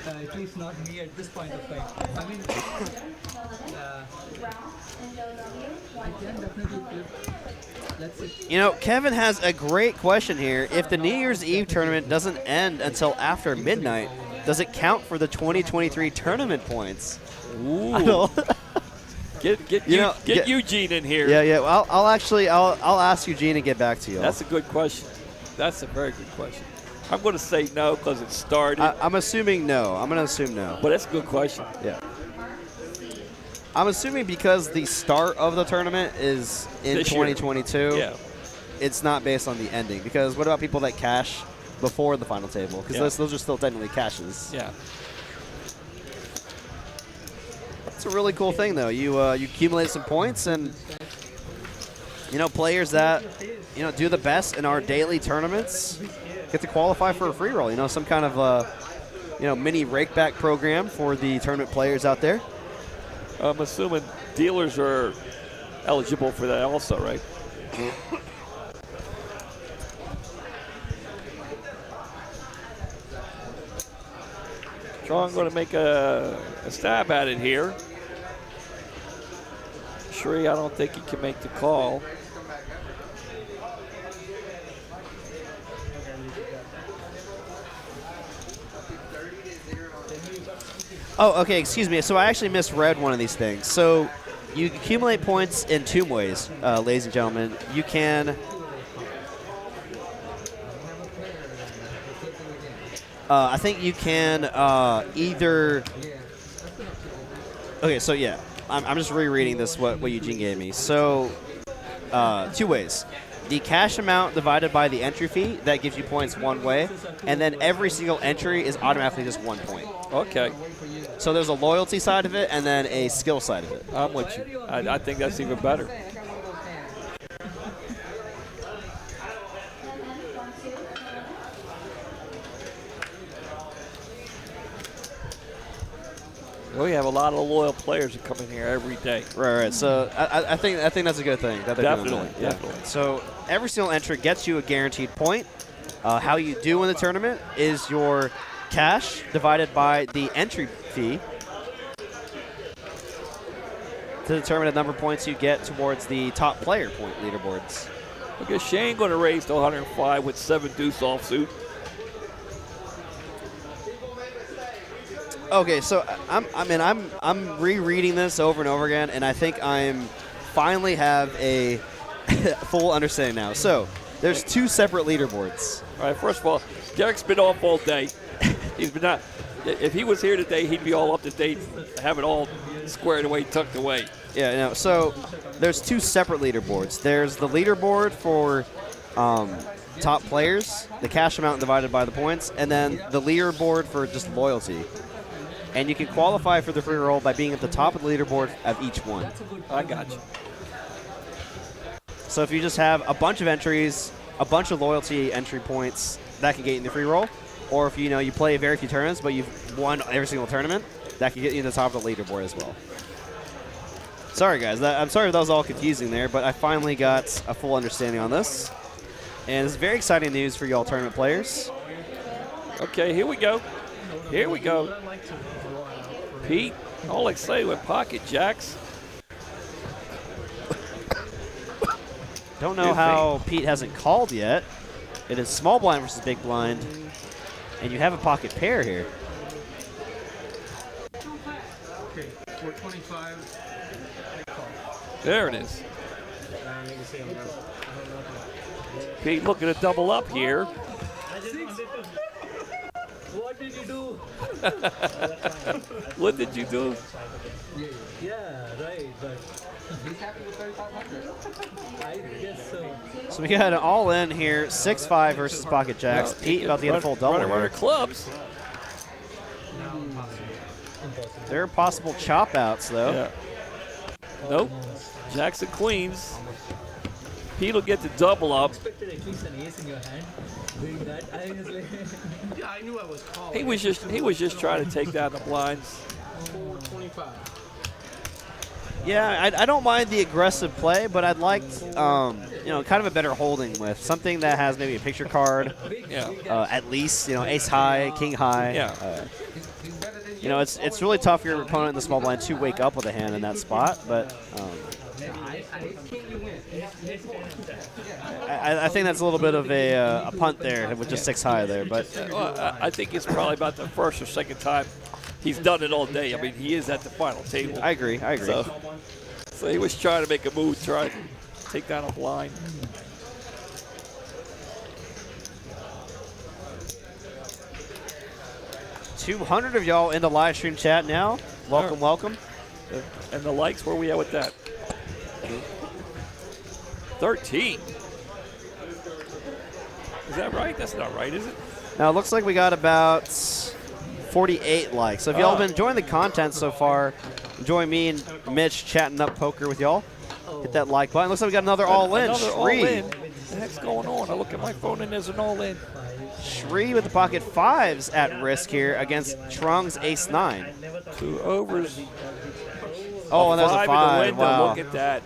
At least not me at this point of time. I mean, I can definitely flip. Let's see. You know, Kevin has a great question here. If the New Year's Eve tournament doesn't end until after midnight, does it count for the 2023 tournament points? Ooh. Get Eugene in here. Yeah. Well, I'll ask Eugene to get back to you. That's a good question. That's a very good question. I'm going to say no because it started. I'm assuming no. I'm going to assume no. But that's a good question. Yeah. I'm assuming because the start of the tournament is in This year. 2022. Yeah. It's not based on the ending. Because what about people that cash before the final table? Because those are still technically cashes. Yeah. It's a really cool thing, though. You accumulate some points, and you know, players that do the best in our daily tournaments get to qualify for a free roll. You know, some kind of mini rakeback program for the tournament players out there. I'm assuming dealers are eligible for that also, right? So I'm going to make a stab at it here. Shree, I don't think he can make the call. Oh, okay, excuse me. So I actually misread one of these things. So you accumulate points in 2 ways, ladies and gentlemen. You can I think you can either. Okay, so yeah, I'm just rereading this what Eugene gave me. So 2 ways. The cash amount divided by the entry fee, that gives you points one way, and then every single entry is automatically just 1 point. Okay. So there's a loyalty side of it and then a skill side of it. I'm with you. I think that's even better. We have a lot of loyal players that come in here every day. Right. So I think that's a good thing. That they're doing that. Definitely. So every single entry gets you a guaranteed point. How you do in the tournament is your cash divided by the entry fee to determine the number of points you get towards the top player point leaderboards. Okay, Shane going to raise to 105 with 7 deuce offsuit. Okay, so I'm rereading this over and over again, and I think I'm finally have a full understanding now. So there's 2 separate leaderboards. All right, first of all, Derek's been off all day. He's been not. If he was here today, he'd be all up to date, have it all squared away, tucked away. Yeah, no. So there's 2 separate leaderboards. There's the leaderboard for top players, the cash amount divided by the points, and then the leaderboard for just loyalty. And you can qualify for the free roll by being at the top of the leaderboard of each one. I got you. So if you just have a bunch of entries, a bunch of loyalty entry points, that can get you in the free roll. Or if you play very few tournaments, but you've won every single tournament, that can get you to the top of the leaderboard as well. Sorry, guys. I'm sorry if that was all confusing there, but I finally got a full understanding on this. And it's very exciting news for you all tournament players. Okay, here we go. Here we go. Pete, all excited with pocket jacks. Don't know how Pete hasn't called yet. It is small blind versus big blind. And you have a pocket pair here. Okay, 425. There it is. Pete looking to double up here. What did you do? What did you do? Yeah, right, but he's happy with 3,500. I guess so. So we got an all-in here, 6-5 versus pocket jacks. Pete about to get a full double Running here. clubs. There are possible chop outs though. Yeah. Nope. Jacks and queens. Pete will get the double up. Expected at least an ace in your hand. Doing that, I was like, Yeah, I knew I was calling. He was just trying to take down the blinds. 425. Yeah, I don't mind the aggressive play, but I'd like, you know, kind of a better holding with something that has maybe a picture card, Yeah. at least, you know, ace high, king high. Yeah. You know, it's really tough for your opponent in the small blind to wake up with a hand in that spot, but I think that's a little bit of a punt there with just 6 high there. But Well, I think it's probably about the first or second time he's done it all day. I mean, he is at the final table. I agree. So he was trying to make a move, try to take down a blind. $200 of y'all in the live stream chat now. Welcome, welcome. And the likes, where we at with that? 13. Is that right? That's not right, is it? Now it looks like we got about 48 likes. So if y'all have been enjoying the content so far, enjoy me and Mitch chatting up poker with y'all. Hit that like button. Looks like we got another all-in. Another Shri. all-in. What the heck's going on? I look at my phone and there's an all-in. Shri with the pocket fives at risk here against Trung's ace-9. 2 overs. Oh, and there's a in the five. window. Wow. Look at that.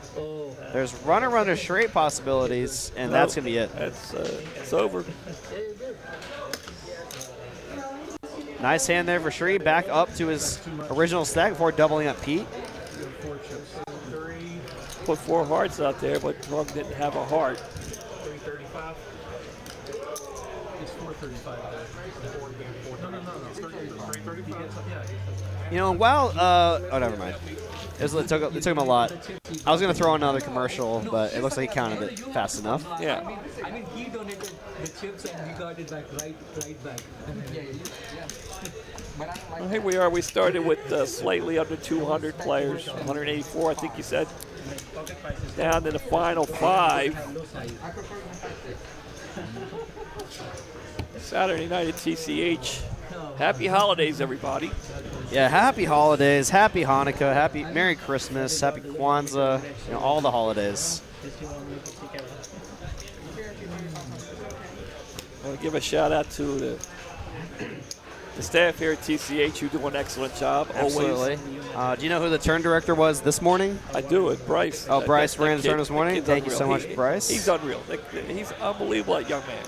There's runner straight possibilities, and that's going to be it. That's it's over. Nice hand there for Shri. Back up to his original stack before doubling up Pete. Put 4 hearts out there, but Drunk didn't have a heart. 335. It's 435. No. 335. Yeah. You know, while oh, never mind. It took him a lot. I was gonna throw in another commercial, but it looks like he counted it fast enough. Yeah. I mean, he donated the chips and we got it back right back. Well, here we are. We started with slightly under 200 players, 184, I think you said. Down to the final 5. Saturday night at TCH. Happy holidays, everybody. Yeah, happy holidays, happy Hanukkah, happy Merry Christmas, happy Kwanzaa, you know, all the holidays. I want to give a shout out to the staff here at TCH who do an excellent job. Absolutely. Always. Do you know who the turn director was this morning? I do it, Bryce. Oh, Bryce ran the kid- turn this morning? kid's Thank you so unreal. much, Bryce. He's unreal. He's unbelievable, that young man.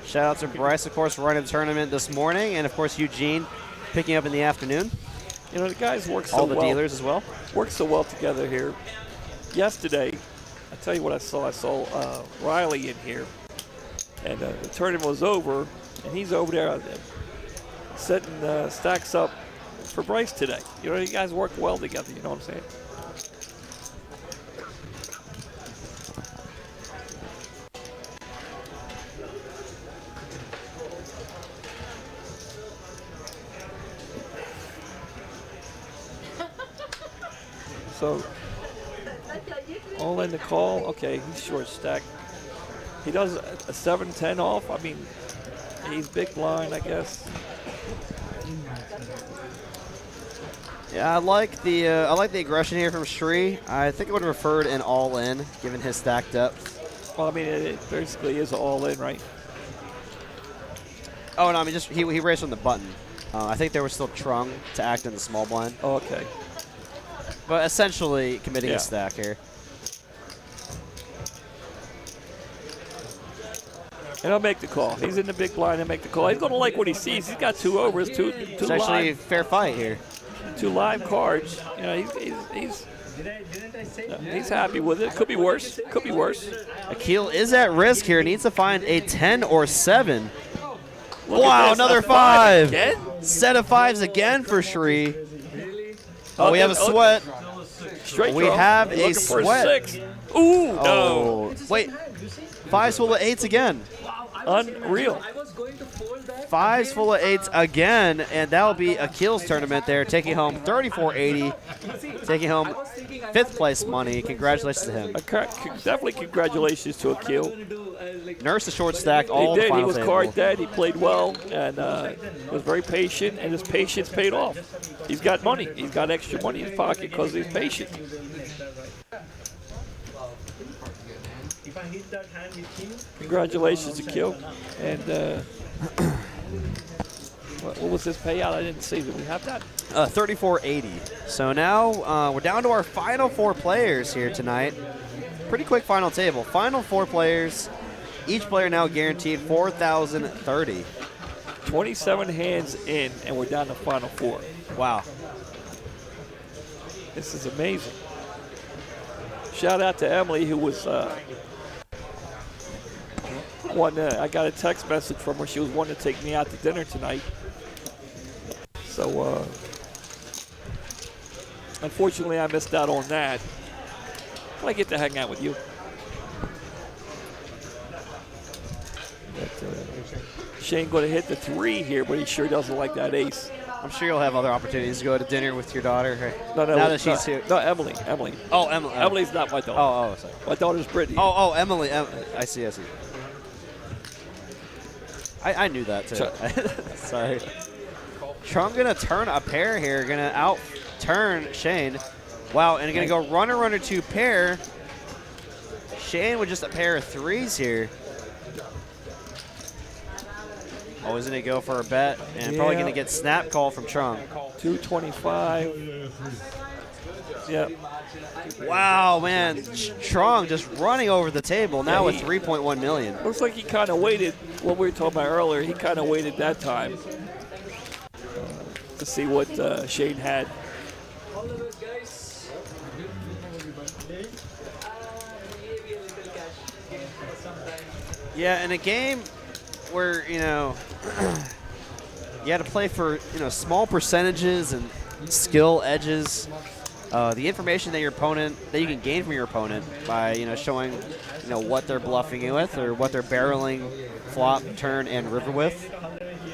Shout out to Bryce, of course, running the tournament this morning, and of course Eugene picking up in the afternoon. You know, the guys work so All the well. dealers as well. Work so well together here. Yesterday, I tell you what I saw. I saw Riley in here, and the tournament was over, and he's over there setting stacks up for Bryce today. You know, you guys work well together. You know what I'm saying? So, all in the call. Okay, he's short stack. He does a 7-10 off. I mean, he's big blind, I guess. Yeah, I like the aggression here from Shri. I think I would have preferred an all-in, given his stack depth. Well, I mean, it basically is all in, right? Oh no, I mean just he raised from the button. I think there was still Trung to act in the small blind, Oh, okay. but essentially committing Yeah. a stack here. And I'll make the call. He's in the big blind and make the call. He's going to like what he sees. He's got 2 overs, two It's actually a live, fair fight here. 2 live cards. You know, he's happy with it. Could be worse. Could be worse. Akil is at risk here. Needs to find a 10 or 7. Look at Wow, this, another a 5. again. Set of 5s again for Shri. Oh, We have a sweat. Straight We draw. have a Looking for a sweat. 6. Ooh, no. Oh, wait. 5s full of 8s again. Unreal. going to fold that. Fives again. full of eights again, and that'll be Akil's tournament there, taking home 3480, taking home I was thinking I 5th was place like, money. Congratulations to him. Definitely congratulations to Akil. gonna do, like, Nursed the short stack He all the did. He final was table. card dead. He played well and was very patient, and his patience paid off. He's got money. He's got extra money in his pocket because he's patient. If I hit that hand with king, Congratulations, Akil. And what was his payout? I didn't see. Did we have that? 3480. So now we're down to our final 4 players here tonight. Pretty quick final table. Final 4 players. Each player now guaranteed 4,030. 27 hands in, and we're down to final 4. Wow. This is amazing. Shout out to Emily, who was I got a text message from her. She was wanting to take me out to dinner tonight. So, unfortunately, I missed out on that. But I get to hang out with you. But, Shane going to hit the 3 here, but he sure doesn't like that ace. I'm sure you'll have other opportunities to go to dinner with your daughter. No, now that she's here. No, Emily. Oh, Emily. Emily's not my daughter. Oh, sorry. My daughter's Brittany. Oh, Emily. I see. I knew that too. Sorry. Trump gonna turn a pair here. Gonna out-turn Shane. Wow, and gonna go runner 2 pair. Shane with just a pair of 3s here. Oh, isn't he go for a bet? And probably gonna get snap call from Trump. 225. Yeah. Wow, man. Trong just running over the table now with 3.1 million. Looks like he kind of waited, what we were talking about earlier, he kind of waited that time to see what Shane had. all of those guys. Maybe a little cash game for some time. Yeah, in a game where, you had to play for, small percentages and skill edges. The information that you can gain from your opponent by, showing, what they're bluffing you with or what they're barreling flop, turn, and river with,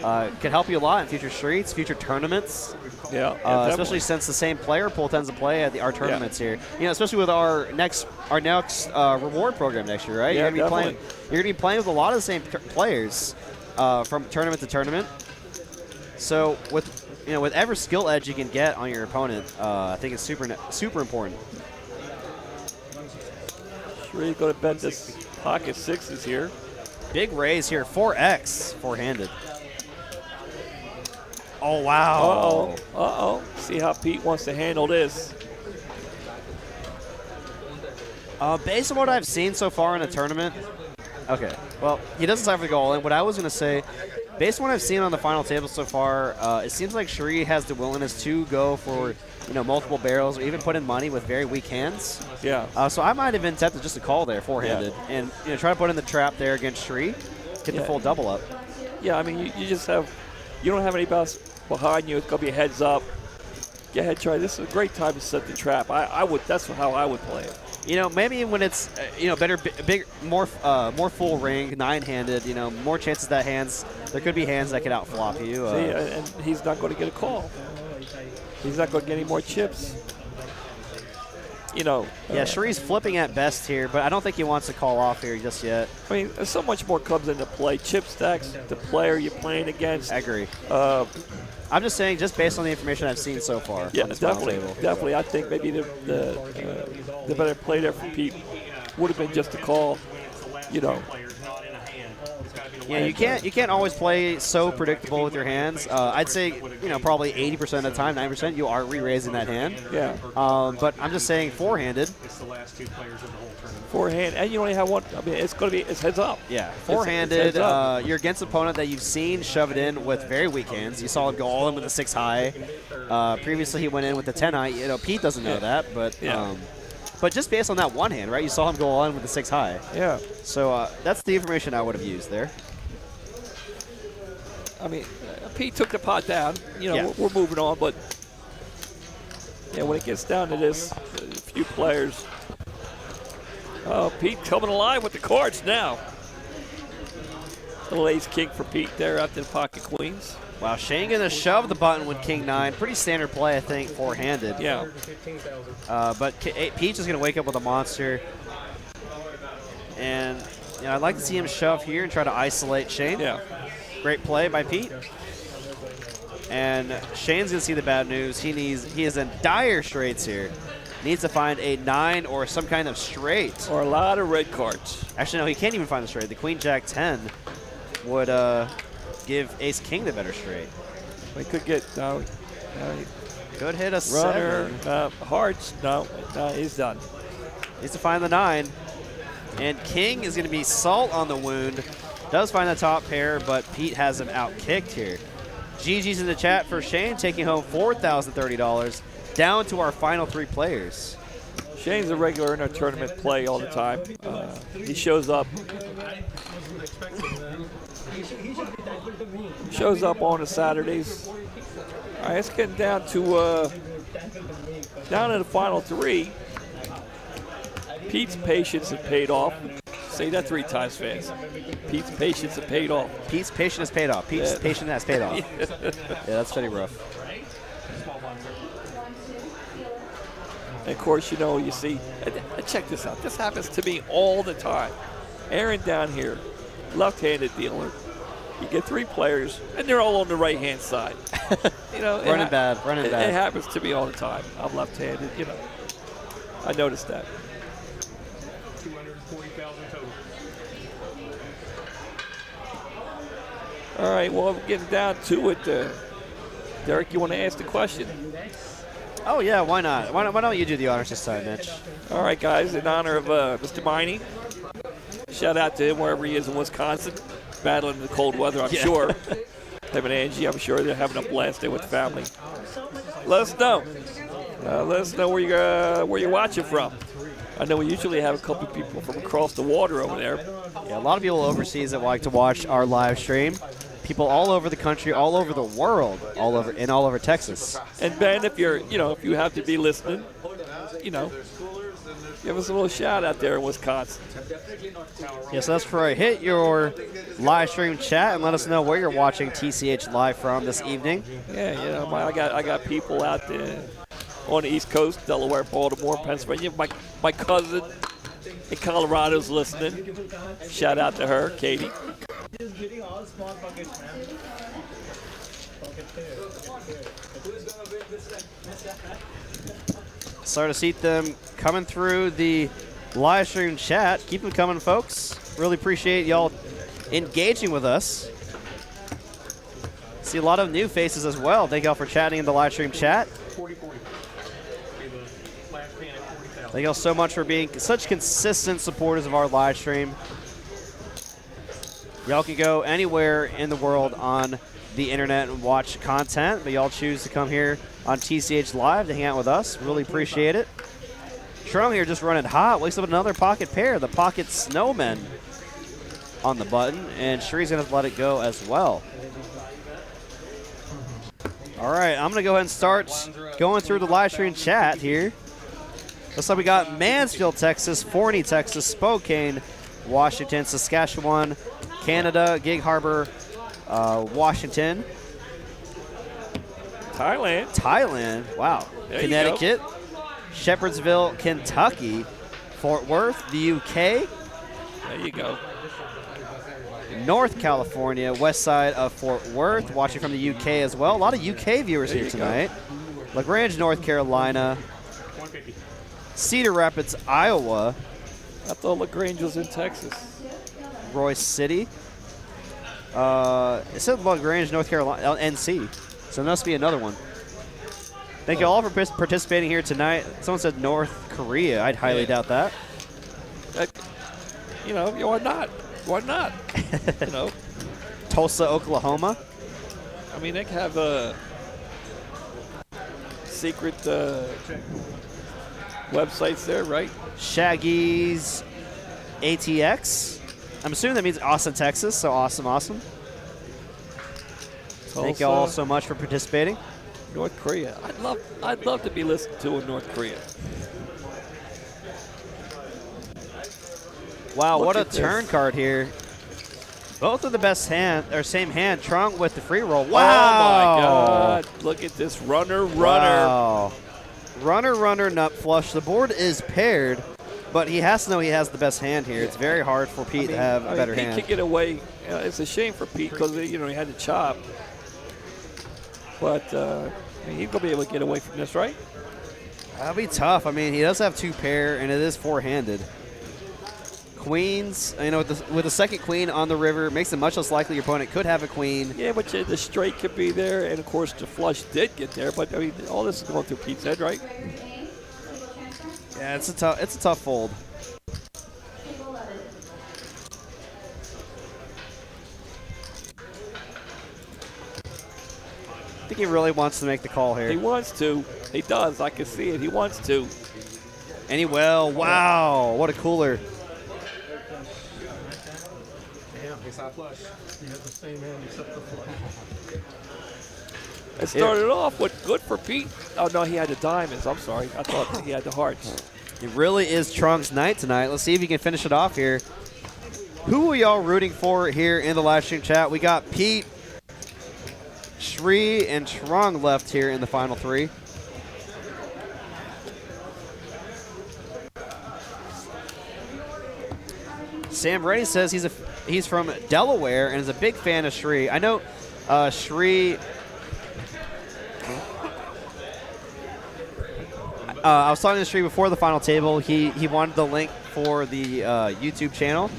can help you a lot in future streets, future tournaments. Yeah, especially since the same player pool tends to play at our tournaments here. Especially with our next reward program next year, right? Yeah, you're gonna be playing with a lot of the same players from tournament to tournament. So with every skill edge you can get on your opponent, I think it's super important. Sure, going to bet this pocket 6s here. Big raise here, 4x, four-handed. Oh, wow. Uh-oh. See how Pete wants to handle this. Based on what I've seen so far in the tournament, okay, well, he doesn't decide to go all in. What I was going to say, based on what I've seen on the final table so far, it seems like Shree has the willingness to go for, multiple barrels or even put in money with very weak hands. Yeah. So I might have been tempted just to call there, four-handed, and try to put in the trap there against Shree, get the full double up. Yeah, I mean, you don't have any bouts behind you. It's going to be a heads up. Go ahead, try. This is a great time to set the trap. That's how I would play it. Maybe when it's better, big, more full ring, 9-handed. More chances that there could be hands that could outflop you. See, and he's not going to get a call. He's not going to get any more chips. Yeah, Shree's flipping at best here, but I don't think he wants to call off here just yet. I mean, there's so much more comes into play. Chip stacks, the player you're playing against. I agree. I'm just saying, just based on the information I've seen so far. Yeah, on this final table. definitely. I think maybe the better play there for Pete would have been just a call. Yeah, you can't always play so predictable with your hands. I'd say probably 80% of the time, 90% you are re-raising that hand. Yeah. But I'm just saying four-handed. it's the last 2 players of the whole tournament. Forehand, and you only have one. I mean, it's heads up. Yeah, It's four-handed. heads up. You're against an opponent that you've seen shove it in with very weak hands. You saw him go all in with a 6-high. Previously, he went in with the 10-high. Pete doesn't know that, but but just based on that one hand, right? You saw him go all in with the 6-high. Yeah. So that's the information I would have used there. I mean, Pete took the pot down. Yeah. We're moving on, but when it gets down to this, a few players. Oh, Pete coming alive with the cards now. Little ace king for Pete there after the pocket queens. Wow, Shane going to shove the button with king 9. Pretty standard play, I think, four-handed. Yeah. But Peach is going to wake up with a monster. And I'd like to see him shove here and try to isolate Shane. Yeah. Great play by Pete. And Shane's going to see the bad news. He is in dire straits here. Needs to find a 9 or some kind of straight. Or a lot of red cards. Actually, no, he can't even find the straight. The queen jack 10 would give ace king the better straight. We could get Could hit a runner, 7. hearts. No, he's done. Needs to find the 9. And king is going to be salt on the wound. Does find the top pair, but Pete has him out-kicked here. GG's in the chat for Shane, taking home $4,030. Down to our final 3 players. Shane's a regular in our tournament play all the time. He shows up. Shows up on the Saturdays. All right, it's getting down to down in the final 3. Pete's patience has paid off. Say that 3 times fast. Pete's patience has paid off. Pete's patience has paid off. Pete's patience has paid off. Yeah, that's pretty rough. And of course, you see, check this out. This happens to me all the time. Aaron down here, left-handed dealer. You get 3 players, and they're all on the right-hand side. Running bad. It happens to me all the time. I'm left-handed, I noticed that. 240,000 total. All right, well, we're getting down to it. Derek, you want to ask the question? Oh, yeah, why not? Why don't you do the honors this time, Mitch? All right, guys, in honor of Mr. Miney, shout out to him wherever he is in Wisconsin, battling the cold weather, I'm sure. Him and Angie, I'm sure they're having a blast there with the family. Let us know. Let us know where you're watching from. I know we usually have a couple people from across the water over there. Yeah, a lot of people overseas that like to watch our live stream. People all over the country, all over the world, all over Texas. And Ben, if you have to be listening, give us a little shout out there in Wisconsin. Yeah, so that's right. Hit your live stream chat and let us know where you're watching TCH live from this evening. Yeah, I got people out there on the East Coast, Delaware, Baltimore, Pennsylvania. My cousin in Colorado's listening. Shout out to her, Katie. Just getting all small buckets, man. Who's gonna win this Start to see them coming through the live stream chat. Keep them coming, folks. Really appreciate y'all engaging with us. See a lot of new faces as well. Thank y'all for chatting in the live stream chat. 40-40. Thank y'all so much for being such consistent supporters of our live stream. Y'all can go anywhere in the world on the internet and watch content, but y'all choose to come here on TCH Live to hang out with us. Really appreciate it. Trump here just running hot. Wakes up another pocket pair, the pocket snowman on the button, and Shree's going to let it go as well. All right, I'm going to go ahead and start going through the live stream chat here. Looks like we got Mansfield, Texas, Forney, Texas, Spokane, Washington, Saskatchewan, Canada, Gig Harbor, Washington. Thailand, wow. There Connecticut, Shepherdsville, Kentucky, Fort Worth, the UK. There you go. North California, west side of Fort Worth, watching from the UK as well. A lot of UK viewers here tonight. LaGrange, North Carolina. Cedar Rapids, Iowa. I thought LaGrange was in Texas. Royce City. It said LaGrange, North Carolina, NC. So there must be another one. Thank you all for participating here tonight. Someone said North Korea. I'd highly doubt that. Why not? Why not? Tulsa, Oklahoma. I mean, they have a secret websites there, right? Shaggy's ATX. I'm assuming that means Austin, Texas. So awesome. Thank you all so much for participating. North Korea. I'd love to be listened to in North Korea. Wow, Look what a at turn this. card here. Both of the best hand, or same hand. Trung with the free roll. Wow. Oh, my God. Look at this runner. Wow. Runner, nut flush. The board is paired, but he has to know he has the best hand here. It's very hard for Pete to have a better hand. Pete can get away. It's a shame for Pete because, he had to chop. But he's going to be able to get away from this, right? That'll be tough. I mean, he does have 2 pair, and it is 4-handed. Queens, with the second queen on the river, makes it much less likely your opponent could have a queen. Yeah, but the straight could be there, and of course the flush did get there. But I mean, all this is going through Pete's head, right? Yeah, it's a tough fold. I think he really wants to make the call here. He wants to. He does. I can see it. He wants to. And he will. Wow, what a cooler. Damn, he's not flush. He has the same hand except the flush. It started off with good for Pete. Oh, no, he had the diamonds. I'm sorry. I thought he had the hearts. It really is Trunk's night tonight. Let's see if he can finish it off here. Who are y'all rooting for here in the live stream chat? We got Pete, Shri, and Trung left here in the final 3. Sam Reddy says he's from Delaware and is a big fan of Shri. I know Shri. I was talking to Shri before the final table. He wanted the link for the YouTube channel,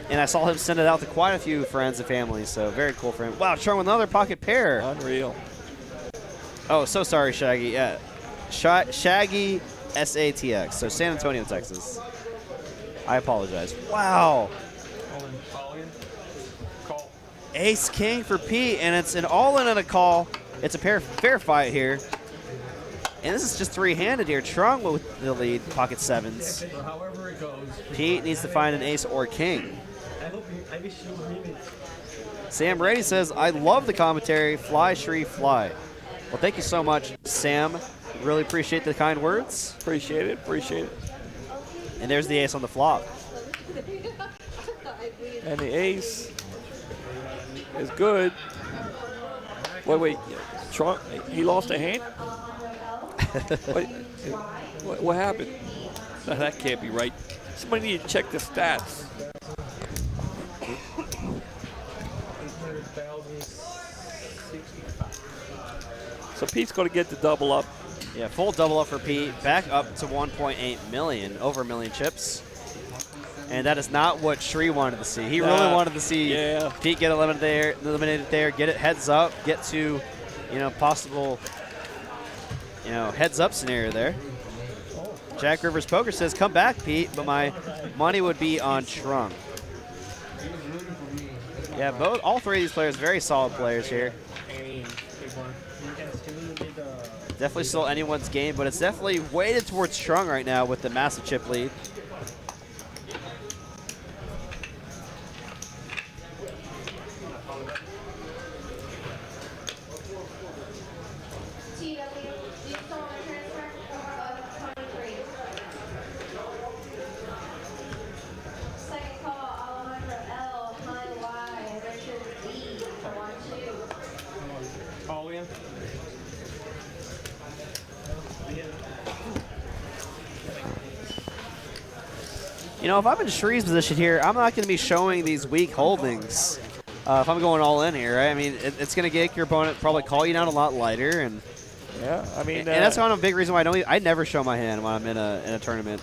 and I saw him send it out to quite a few friends and family. So very cool for him. Wow, Trung with another pocket pair. Unreal. Oh, so sorry, Shaggy. Yeah, Shaggy SATX. So San Antonio, Texas. I apologize. Wow. Call. Ace King for Pete, and it's an all-in and a call. It's a fair fight here. And this is just 3-handed here. Trung with the lead, pocket 7s. So however it goes. Pete needs to find an ace or king. I wish you win it. Sam Brady says, I love the commentary. Fly, Shri, fly. Well, thank you so much, Sam. Really appreciate the kind words. Appreciate it. And there's the ace on the flop. And the ace is good. Wait. Trump, he lost a hand? Wait, what happened? No, that can't be right. Somebody need to check the stats. So Pete's going to get the double up. Yeah, full double up for Pete. Back up to 1.8 million, over a million chips. And that is not what Shri wanted to see. He really wanted to see Pete get eliminated there, get it heads up, get to, possible, heads up scenario there. Jack Rivers Poker says, come back, Pete, but my money would be on Trung. Yeah, all 3 of these players, very solid players here. Definitely still anyone's game, but it's definitely weighted towards Trung right now with the massive chip lead. If I'm in Shri's position here, I'm not going to be showing these weak holdings if I'm going all in here, right? I mean, it's going to make your opponent probably call you down a lot lighter. And and that's kind of a big reason why I never show my hand when I'm in a tournament.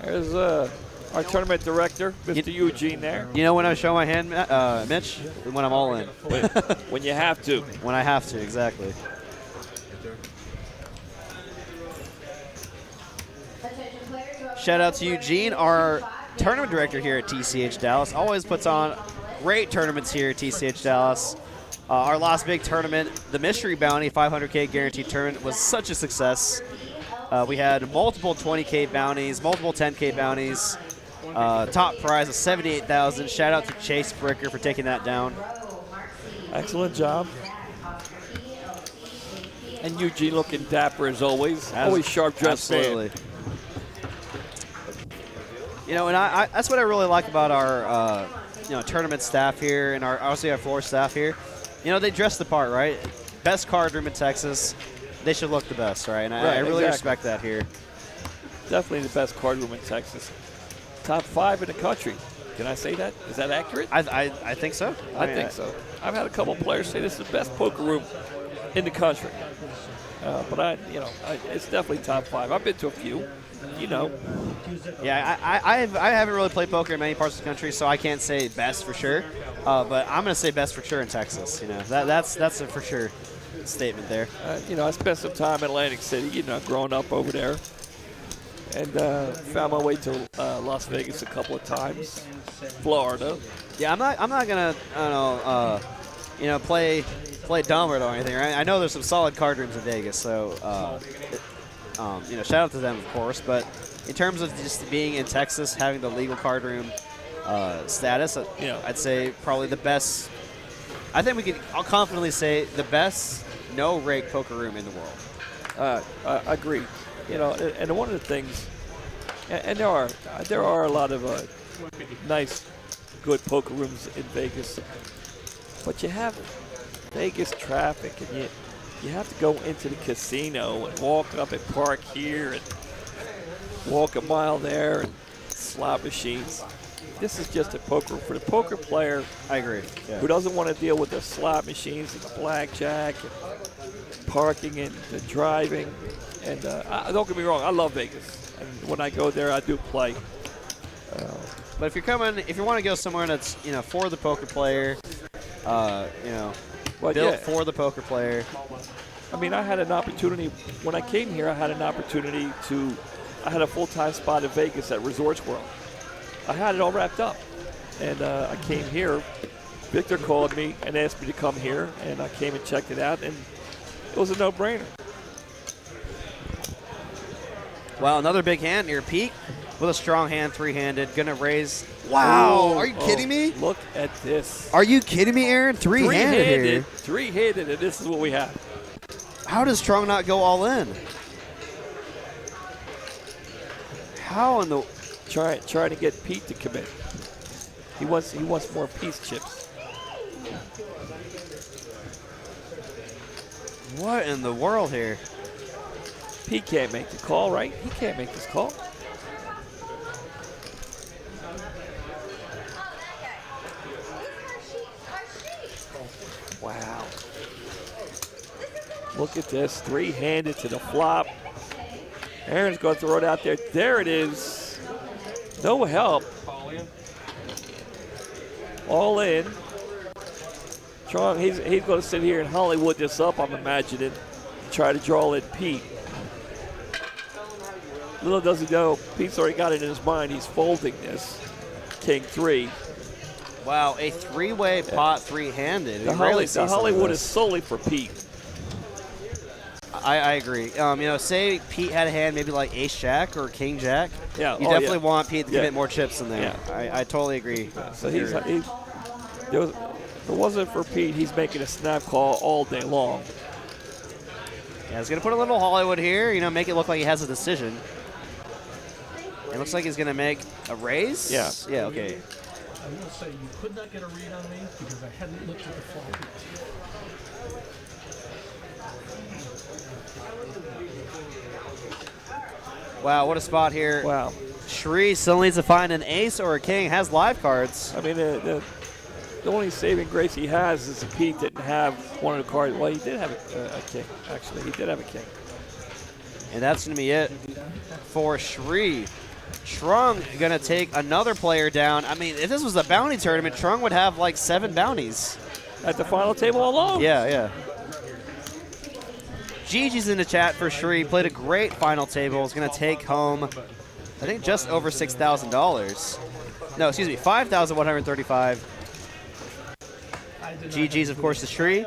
There's our tournament director, Mr. Eugene there. You know when I show my hand, Mitch? When I'm all in. When you have to. When I have to, exactly. Shout out to Eugene, our tournament director here at TCH Dallas. Always puts on great tournaments here at TCH Dallas. Our last big tournament, the Mystery Bounty 500K guaranteed tournament, was such a success. We had multiple 20K bounties, multiple 10K bounties. Top prize of $78,000. Shout out to Chase Bricker for taking that down. Excellent job. And Eugene looking dapper as always. Always sharp dressed man. Absolutely. You know, and that's what I really like about our tournament staff here and obviously our floor staff here. You know, they dress the part, right? Best card room in Texas. They should look the best, right? And I really respect that here. Definitely the best card room in Texas. Top 5 in the country. Can I say that? Is that accurate? I think so. I think so. I've had a couple players say this is the best poker room in the country. But it's definitely top 5. I've been to a few. You know. Yeah, I haven't really played poker in many parts of the country, so I can't say best for sure. But I'm going to say best for sure in Texas. You know, that's a for sure statement there. I spent some time in Atlantic City. Growing up over there, and found my way to Las Vegas a couple of times, Florida. Yeah, I'm not gonna play dumb or anything. Right? I know there's some solid card rooms in Vegas, so shout out to them, of course. But in terms of just being in Texas, having the legal card room status, I'd say probably the best. I think I'll confidently say the best no-rake poker room in the world. I agree. And one of the things, and there are a lot of nice, good poker rooms in Vegas, but you have Vegas traffic, and you have to go into the casino and walk up and park here and walk a mile there and slot machines. This is just a poker room for the poker player. I agree. Yeah. Who doesn't want to deal with the slot machines and the blackjack and parking and the driving. And don't get me wrong, I love Vegas. And when I go there, I do play. But if you want to go somewhere that's for the poker player, built for the poker player. I mean, I had an opportunity when I came here. I had a full-time spot in Vegas at Resorts World. I had it all wrapped up, and I came here. Victor called me and asked me to come here, and I came and checked it out, and it was a no-brainer. Wow, another big hand here. Pete with a strong hand, three-handed, gonna raise. Wow, are you kidding me? Look at this. Are you kidding me, Aaron? Three-handed here. Three-handed, and this is what we have. How does Strong not go all in? How in the... Trying to get Pete to commit. He wants more peace chips. What in the world here? Pete can't make the call, right? He can't make this call. Wow. Look at this, three-handed to the flop. Aaron's going to throw it out there. There it is. No help. All in. Strong, he's going to sit here and Hollywood this up, I'm imagining. Try to draw in Pete. Little does he know, Pete's already got it in his mind. He's folding this. King 3. Wow, a three-way pot, three-handed. The Hollywood is solely for Pete. I agree. Say Pete had a hand maybe like Ace-Jack or King-Jack. Yeah, you definitely want Pete to commit more chips in there. Yeah. I totally agree. So if it wasn't for Pete, he's making a snap call all day long. Yeah, he's going to put a little Hollywood here, make it look like he has a decision. It looks like he's going to make a raise? Yeah. Yeah, okay. I will say, you could not get a read on me because I hadn't looked at the flop. Wow, what a spot here. Wow. Shree still needs to find an ace or a king. Has live cards. I mean, the only saving grace he has is that Pete didn't have one of the cards. Well, he did have a king, actually. He did have a king. And that's going to be it for Shree. Trung going to take another player down. I mean, if this was a bounty tournament, Trung would have like 7 bounties. At the final table alone. Yeah. Gigi's in the chat for Shree. Played a great final table. Is going to take home, I think, just over $6,000. No, excuse me, $5,135. GG's, of course, to Shree.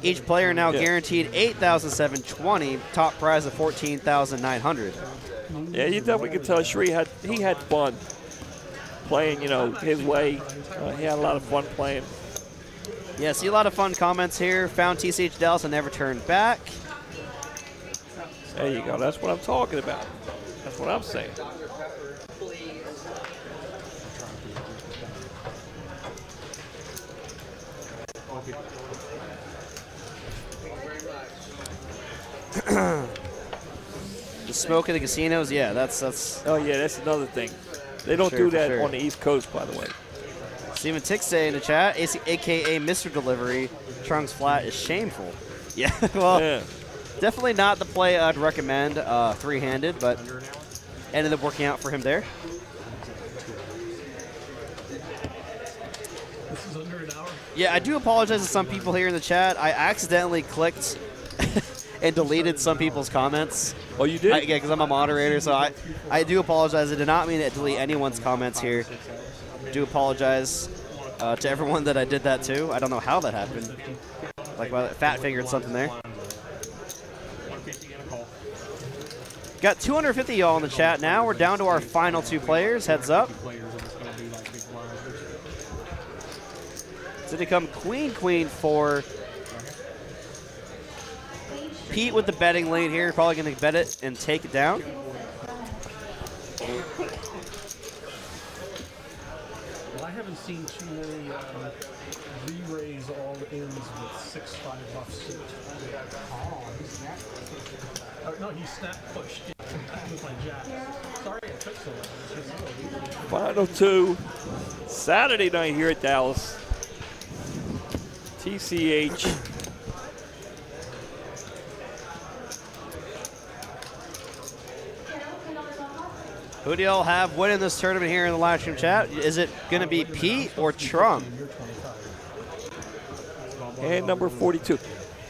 Each player now guaranteed $8,720. Top prize of $14,900. Yeah, you definitely could tell Shree had fun playing, his way. He had a lot of fun playing. Yeah, see a lot of fun comments here. Found TCH Dallas and never turned back. There you go. That's what I'm talking about. That's what I'm saying. The smoke in the casinos, yeah, that's. Oh yeah, that's another thing. They don't Sure, do for that sure. on the East Coast, by the way. Steven Tixay in the chat, aka Mr. Delivery. Trunks flat is shameful. Yeah, well, Yeah. definitely not the play I'd recommend three-handed, but ended up working out for him there. This is under an hour. Yeah, I do apologize to some people here in the chat. I accidentally clicked and deleted some people's comments. Oh, you did? Yeah, because I'm a moderator, so I do apologize. I did not mean to delete anyone's comments here. Do apologize to everyone that I did that to. I don't know how that happened. Like, well, fat fingered something there. Got 250 y'all in the chat now. We're down to our final two players. Heads up. It's going to come queen for Pete with the betting lead here. Probably going to bet it and take it down. Well, I haven't seen too many re-raise all ins with 6-5 offsuit. No, he snap pushed with my jack. Sorry it took so long. Final two. Saturday night here at Dallas. TCH. Who do y'all have winning this tournament here in the live stream chat? Is it going to be Pete or Trump? Hand number 42.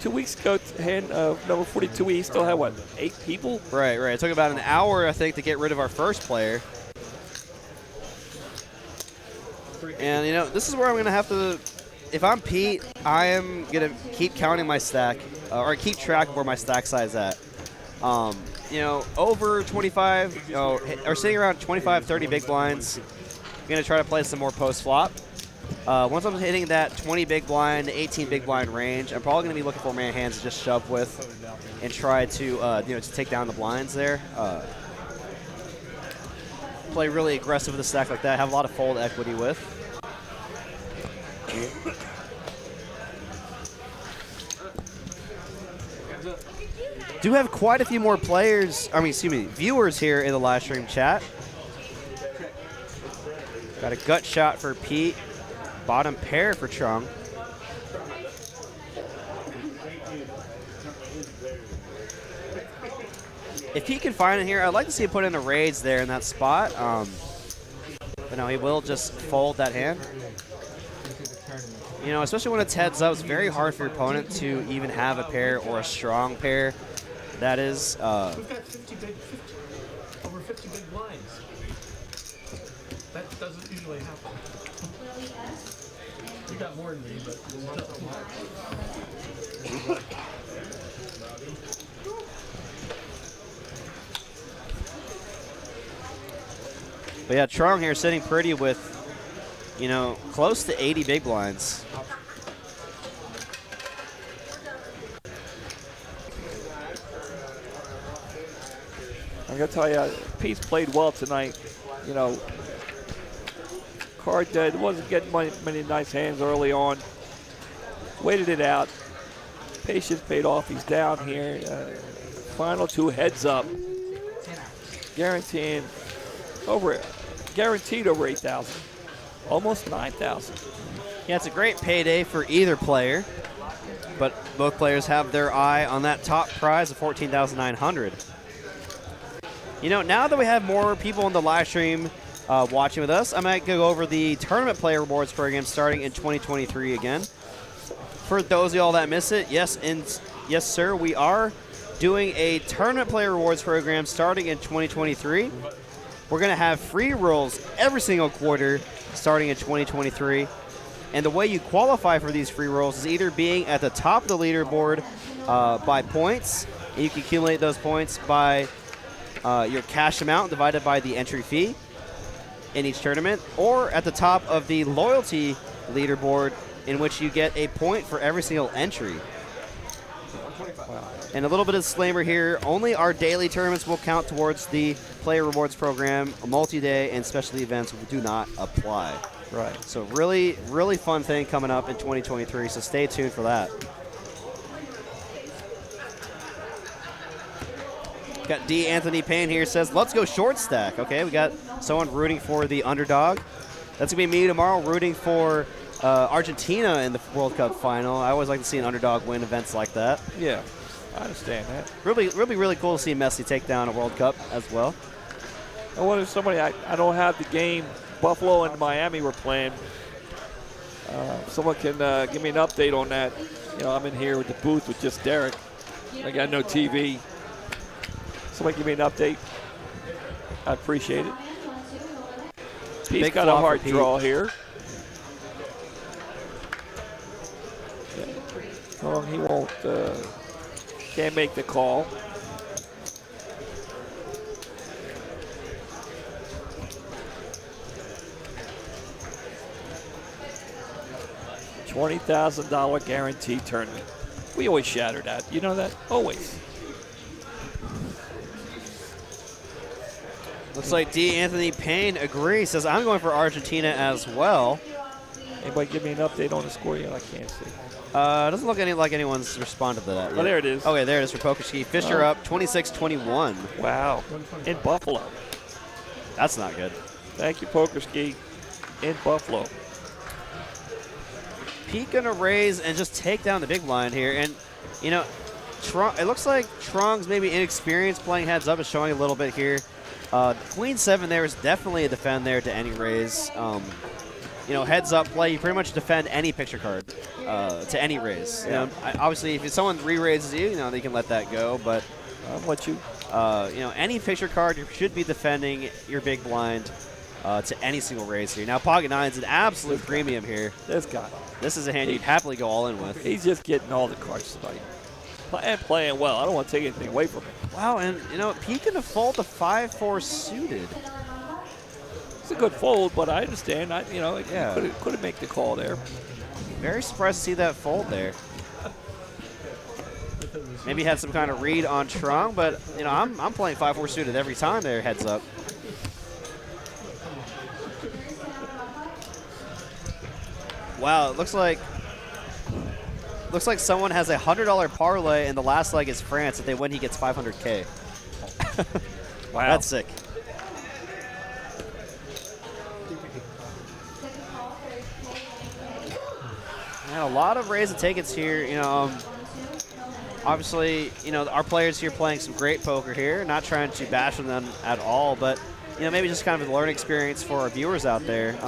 2 weeks ago, hand number 42, we still had, what, 8 people? Right. It took about an hour, I think, to get rid of our first player. And, you know, this is where I'm going to have to, if I'm Pete, I am going to keep counting my stack, or keep track of where my stack size at. You know, over 25, or sitting around 25, 30 big blinds. I'm going to try to play some more post-flop. Once I'm hitting that 20 big blind, 18 big blind range, I'm probably going to be looking for man hands to just shove with and try to, you know, to take down the blinds there. Play really aggressive with a stack like that. Have a lot of fold equity with. Do have quite a few more players, viewers here in the live stream chat. Got a gut shot for Pete. Bottom pair for Chung. If he can find it here, I'd like to see him put in a raids there in that spot. But no, he will just fold that hand. You know, especially when it's heads up, it's very hard for your opponent to even have a pair or a strong pair. That is. We've got over 50 big blinds. That doesn't usually happen. You got more than me, but still. But yeah, Trong here sitting pretty with, you know, close to 80 big blinds. I gotta tell you, Pete's played well tonight. You know, card dead, wasn't getting many nice hands early on. Waited it out. Patience paid off. He's down here. Final two heads up. Guaranteed over 8,000. Almost 9,000. Yeah, it's a great payday for either player, but both players have their eye on that top prize of 14,900. You know, now that we have more people in the live stream watching with us, I might go over the tournament player rewards program starting in 2023 again. For those of y'all that miss it, yes, sir, we are doing a tournament player rewards program starting in 2023. We're going to have free rolls every single quarter starting in 2023. And the way you qualify for these free rolls is either being at the top of the leaderboard by points, and you can accumulate those points by your cash amount divided by the entry fee in each tournament, or at the top of the loyalty leaderboard, in which you get a point for every single entry. And a little bit of disclaimer here, only our daily tournaments will count towards the player rewards program. Multi-day and specialty events do not apply. Right. So really, really fun thing coming up in 2023. So stay tuned for that. Got D. Anthony Payne here, says, let's go short stack. Okay, we got someone rooting for the underdog. That's going to be me tomorrow rooting for Argentina in the World Cup final. I always like to see an underdog win events like that. Yeah, I understand that. Really cool to see Messi take down a World Cup as well. I wonder if somebody, I don't have the game. Buffalo and Miami were playing. Someone can give me an update on that. You know, I'm in here with the booth with just Derek. I got no TV. Somebody give me an update. I appreciate it. He's got a hard draw here. Yeah. Well, he won't, can't make the call. $20,000 guaranteed tournament. We always shatter that. You know that? Always. Looks like D. Anthony Payne agrees. Says, I'm going for Argentina as well. Anybody give me an update on the score yet? I can't see. Doesn't look like anyone's responded to that yet. Oh, there it is. Okay, there it is for Pokerski. Fisher up 26-21. Wow. In Buffalo. That's not good. Thank you, Pokerski. In Buffalo. Pete gonna raise and just take down the big blind here. And, you know, it looks like Trong's maybe inexperienced playing heads up is showing a little bit here. Queen 7 there is definitely a defend there to any raise. You know, heads up play, you pretty much defend any picture card to any raise. You know, obviously, if someone re-raises you, you know, they can let that go. But I'll let you. You know, any picture card, you should be defending your big blind to any single raise here. Now, Pocket 9 is an absolute premium here. This guy. This is a hand you'd happily go all in with. He's just getting all the cards tonight. And playing well. I don't want to take anything away from him. Wow, and, you know, Pete can default to 5-4 suited. It's a good fold, but I understand. You know, Yeah. Couldn't make the call there. Very surprised to see that fold there. Maybe had some kind of read on Trong, but, you know, I'm playing 5-4 suited every time there, heads up. Wow, it looks like someone has a $100 parlay and the last leg is France. If they win, he gets 500K. Wow. That's sick. And a lot of raise and tickets here. You know, obviously, you know, our players here playing some great poker here. Not trying to bash on them at all, but, you know, maybe just kind of a learning experience for our viewers out there.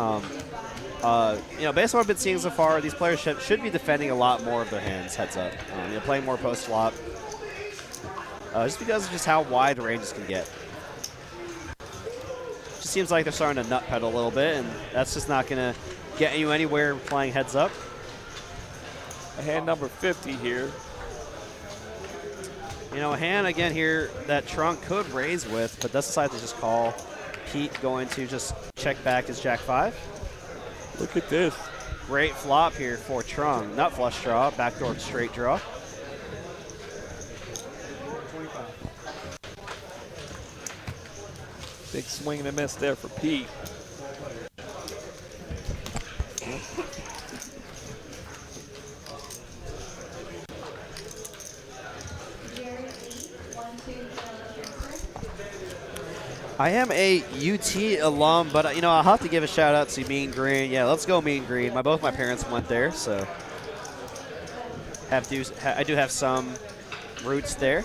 You know, based on what I've been seeing so far, these players should be defending a lot more of their hands, heads up. You know, playing more post-flop. Just because of just how wide the ranges can get. Just seems like they're starting to nut pedal a little bit, and that's just not going to get you anywhere playing heads up. Hand number 50 here. You know, a hand, again, here that Trunk could raise with, but does decide to just call. Pete going to just check back his Jack-5. Look at this. Great flop here for Trung. Nut flush draw, backdoor straight draw. Big swing and a miss there for Pete. I am a UT alum, but, you know, I'll have to give a shout out to Mean Green. Yeah, let's go Mean Green. Both my parents went there, so I do have some roots there.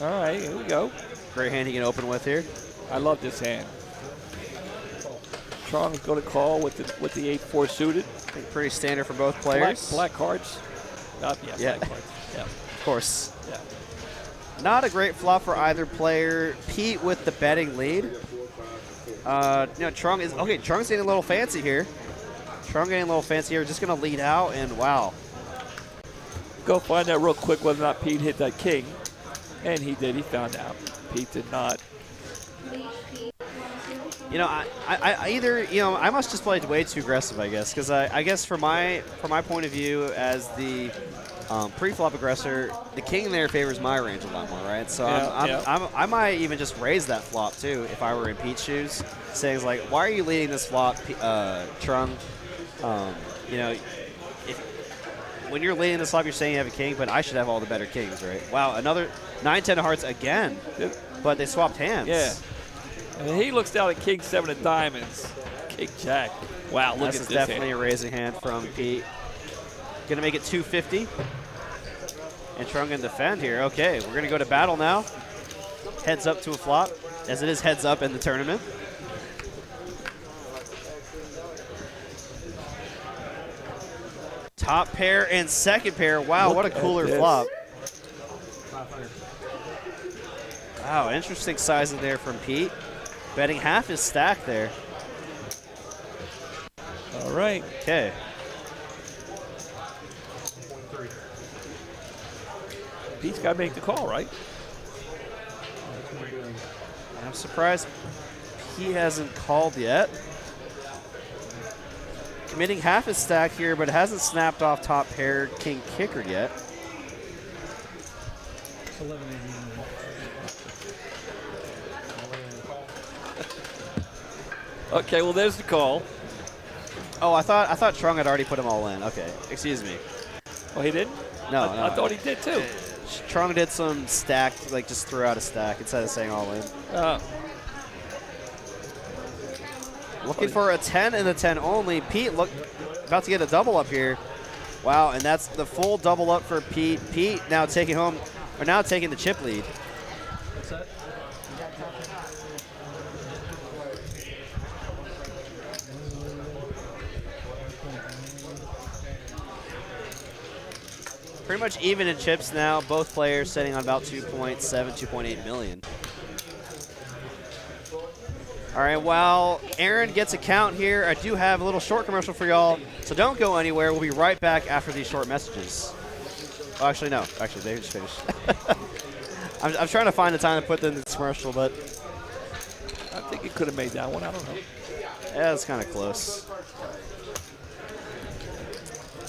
All right, here we go. Great hand he can open with here. I love this hand. Trong is going to call with the 8-4 suited. Pretty standard for both players. Black cards. Yeah. Black cards. Yeah. Of course. Yeah. Not a great flop for either player. Pete with the betting lead. You know, Trung is okay. Trung's getting a little fancy here. Trung getting a little fancy here. Just going to lead out, and wow. Go find out real quick whether or not Pete hit that king. And he did. He found out. Pete did not. You know, I either, you know, I must just play way too aggressive, I guess, because I guess from my point of view as the Pre-flop aggressor, the king there favors my range a lot more, right? So Yeah, I might even just raise that flop too if I were in Pete's shoes, saying like, why are you leading this flop, Trung? You know, when you're leading this flop, you're saying you have a king, but I should have all the better kings, right? Wow, another 9-10 of hearts again, but they swapped hands. Yeah. And he looks down at king 7 of diamonds. King jack. Wow, look This at is this definitely hand. a raising hand from Pete. Gonna make it 250. And Trung gonna defend here. Okay, we're gonna go to battle now. Heads up to a flop, as it is heads up in the tournament. Top pair and second pair. Wow, Look what a at cooler this. flop. Wow, interesting sizing there from Pete. Betting half his stack there. All right. Okay. Pete's got to make the call, right? I'm surprised he hasn't called yet. Committing half his stack here, but hasn't snapped off top pair king kicker yet. It's 11-89. Okay, well, there's the call. Oh, I thought Trung had already put them all in. Okay, excuse me. Oh, he didn't? No, I thought he did too. Trung did some stacked, like just threw out a stack instead of saying all in. Looking for a 10 and a 10 only. Pete about to get a double up here. Wow, and that's the full double up for Pete. Pete now taking the chip lead. What's that? Pretty much even in chips now. Both players sitting on about 2.7, 2.8 million. All right, while Aaron gets a count here, I do have a little short commercial for y'all, so don't go anywhere. We'll be right back after these short messages. Oh, actually, no. Actually, they just finished. I'm trying to find the time to put in this commercial, but I think he could have made that one. I don't know. yeah, it's kind of close.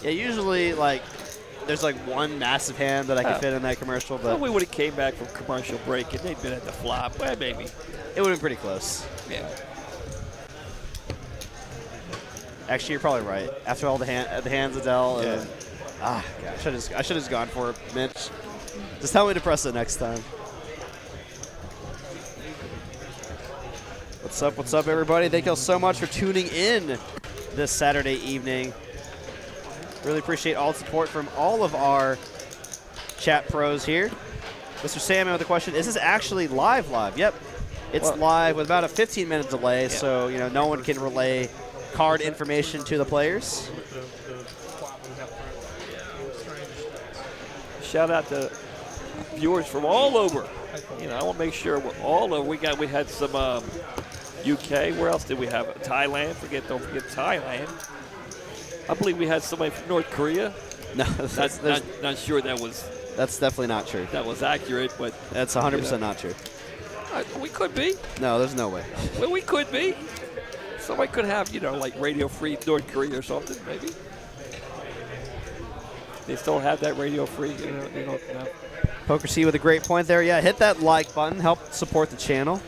Yeah, usually, like, there's like one massive hand that I could fit in that commercial, Well, but we would have came back from commercial break and they'd been at the flop. Well, maybe. it would have been pretty close. Yeah. Actually, you're probably right. After all the hands Adele, Yeah. and God, I should have gone for it, Mitch. Just tell me to press it next time. What's up, everybody? Thank you all so much for tuning in this Saturday evening. Really appreciate all the support from all of our chat pros here. Mr. Samuel with the question, is this actually live? Yep. It's live with about a 15-minute delay, so you know no one can relay card information to the players. Shout out to viewers from all over. You know, I want to make sure we're all over. We had some UK. Where else did we have? Thailand. Don't forget Thailand. I believe we had somebody from North Korea. No, Not sure that was definitely not true. accurate, but That's 100% not true. we could be. No, there's no way. Well, we could be. Somebody could have, like Radio Free North Korea or something, maybe. They still have that Radio Free, they don't know. Poker C with a great point there. Yeah, hit that like button. Help support the channel.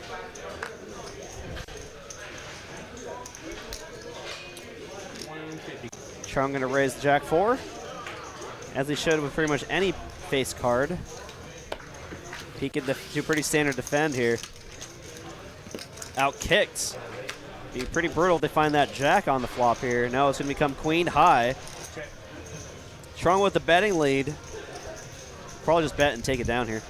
Trung going to raise the Jack 4, as he should with pretty much any face card. He can do pretty standard defend here. Out-kicked. Be pretty brutal if they find that Jack on the flop here. Now it's going to become queen high. Trung with the betting lead. Probably just bet and take it down here.